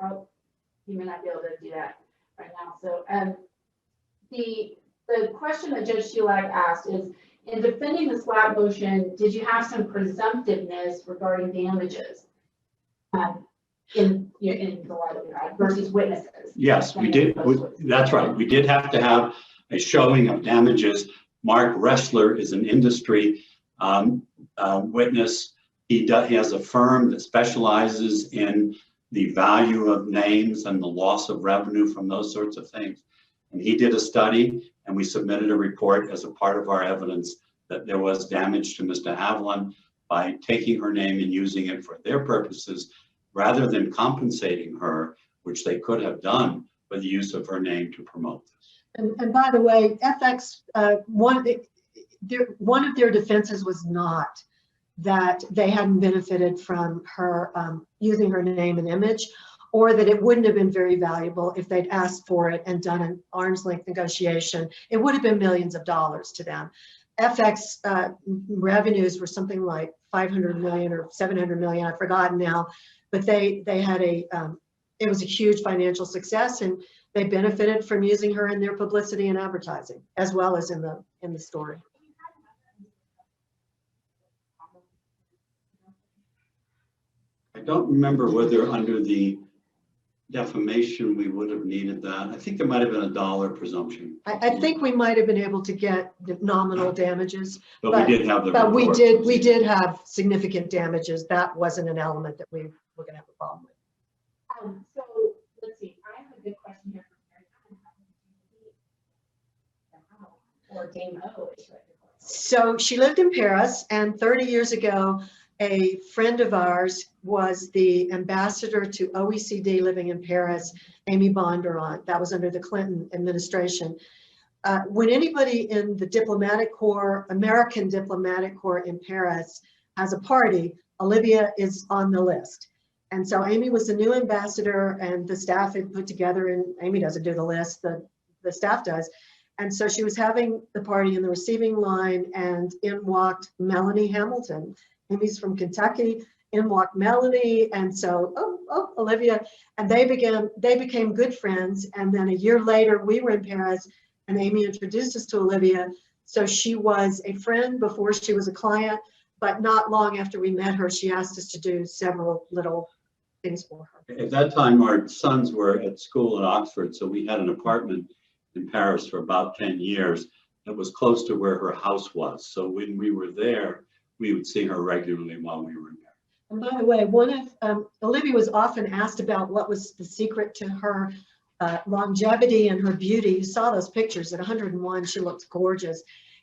You may not be able to do that right now. So, the question that Judge Shulak asked is, in defending the SLAPP motion, did you have some presumptiveness regarding damages in the light of God versus witnesses? Yes, we did. That's right. We did have to have a showing of damages. Mark Ressler is an industry witness. He has a firm that specializes in the value of names and the loss of revenue from those sorts of things. And he did a study, and we submitted a report as a part of our evidence that there was damage to Mr. Havilland by taking her name and using it for their purposes, rather than compensating her, which they could have done with the use of her name to promote this. And by the way, FX, one of their defenses was not that they hadn't benefited from her using her name and image, or that it wouldn't have been very valuable if they'd asked for it and done an arm's length negotiation. It would have been millions of dollars to them. FX revenues were something like 500 million or 700 million, I've forgotten now, but they had it was a huge financial success, and they benefited from using her in their publicity and advertising, as well as in the story. I don't remember whether under the defamation we would have needed that. I think there might have been a dollar presumption. I think we might have been able to get the nominal damages, But we did have the. but we report. did have significant damages. That wasn't an element that we were going to have a problem with. So let's see, I have a good question here. Or Dame O. So she lived in Paris, and 30 years ago, a friend of ours was the ambassador to OECD living in Paris, Amy Bondurant. That was under the Clinton administration. When anybody in the diplomatic corps, American diplomatic corps in Paris has a party, Olivia is on the list. And so Amy was the new ambassador, and the staff had put together, and Amy doesn't do the list, the staff does. And so she was having the party in the receiving line, and in walked Melanie Hamilton. Amy's from Kentucky. In walked Melanie, and so Olivia, and they became good friends. And then a year later, we were in Paris, and Amy introduced us to Olivia. So she was a friend before she was a client, but not long after we met her, she asked us to do several little things for her. At that time, our sons were at school at Oxford, so we had an apartment in Paris for about 10 years that was close to where her house was. So when we were there, we would see her regularly while we were in Paris. And by the way, Olivia was often asked about what was the secret to her longevity and her beauty. You saw those pictures. At 101, she looked gorgeous.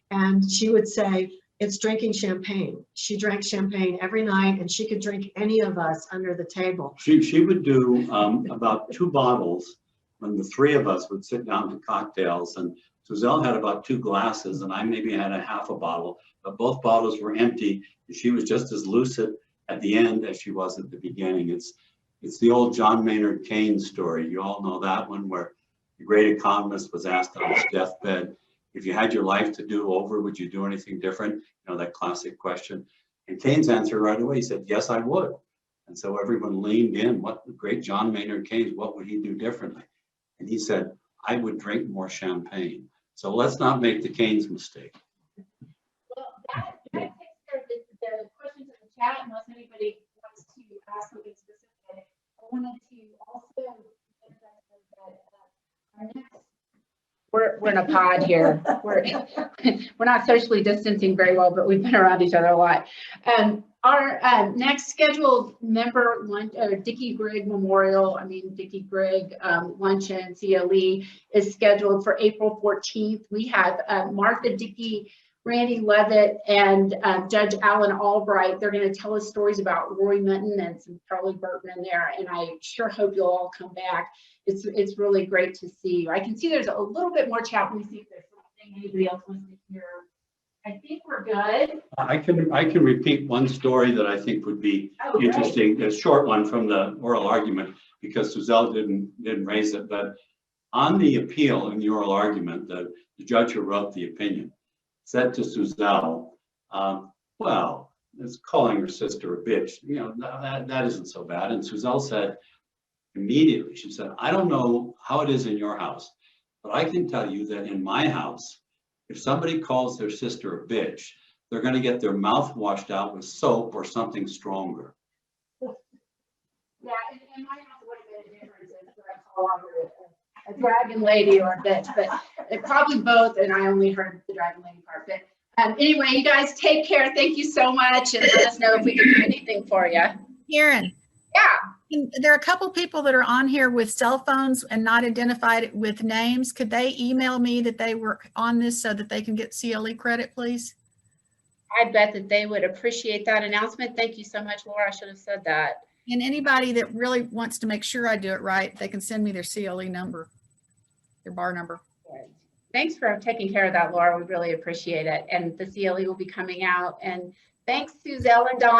And she would say, it's drinking champagne. She drank champagne every night, and she could drink any of us under the table. She would do about 2 bottles when the 3 of us would sit down to cocktails, and Suzelle had about 2 glasses, and I maybe had a half a bottle, but both bottles were empty, and she was just as lucid at the end as she was at the beginning. It's the old John Maynard Keynes story. You all know that one, where the great economist was asked on his deathbed, if you had your life to do over, would you do anything different? You know, that classic question. And Keynes answered right away. He said, yes, I would. And so everyone leaned in. What the great John Maynard Keynes, what would he do differently? And he said, I would drink more champagne. So let's not make the Keynes mistake. Well, that takes care of the questions in the chat, unless anybody wants to ask something specific. I wanted to also our next, we're in a pod here. We're not socially distancing very well, but we've been around each other a lot. Our next scheduled member lunch, Dickie Grigg luncheon, CLE, is scheduled for April 14th. We have Martha Dickey, Randy Levitt, and Judge Alan Albright. They're going to tell us stories about Roy Minton and some Charlie Burton in there, and I sure hope you'll all come back. It's really great to see you. I can see there's a little bit more chat. Let me see if there's something anybody else wants to hear. I think we're good. I can repeat one story that I think would be interesting, a short one from the oral argument, because Suzelle didn't raise it. But on the appeal in the oral argument, the judge who wrote the opinion said to Suzelle, well, it's calling her sister a bitch. You know, that isn't so bad. And Suzelle said immediately, she said, I don't know how it is in your house, but I can tell you that in my house, if somebody calls their sister a bitch, they're going to get their mouth washed out with soap or something stronger. Yeah, in my house, it would have been a difference if I call her a dragon lady or a bitch, but it probably both, and I only heard the dragon lady part. But anyway, you guys take care. Thank you so much, and let us know if we can do anything for you. Karen. Yeah. There are a couple people that are on here with cell phones and not identified with names. Could they email me that they were on this so that they can get CLE credit, please? I bet that they would appreciate that announcement. Thank you so much, Laura. I should have said that. And anybody that really wants to make sure I do it right, they can send me their CLE number, their bar number. Good. Thanks for taking care of that, Laura. We really appreciate it. And the CLE will be coming out. And thanks, Suzelle and Don.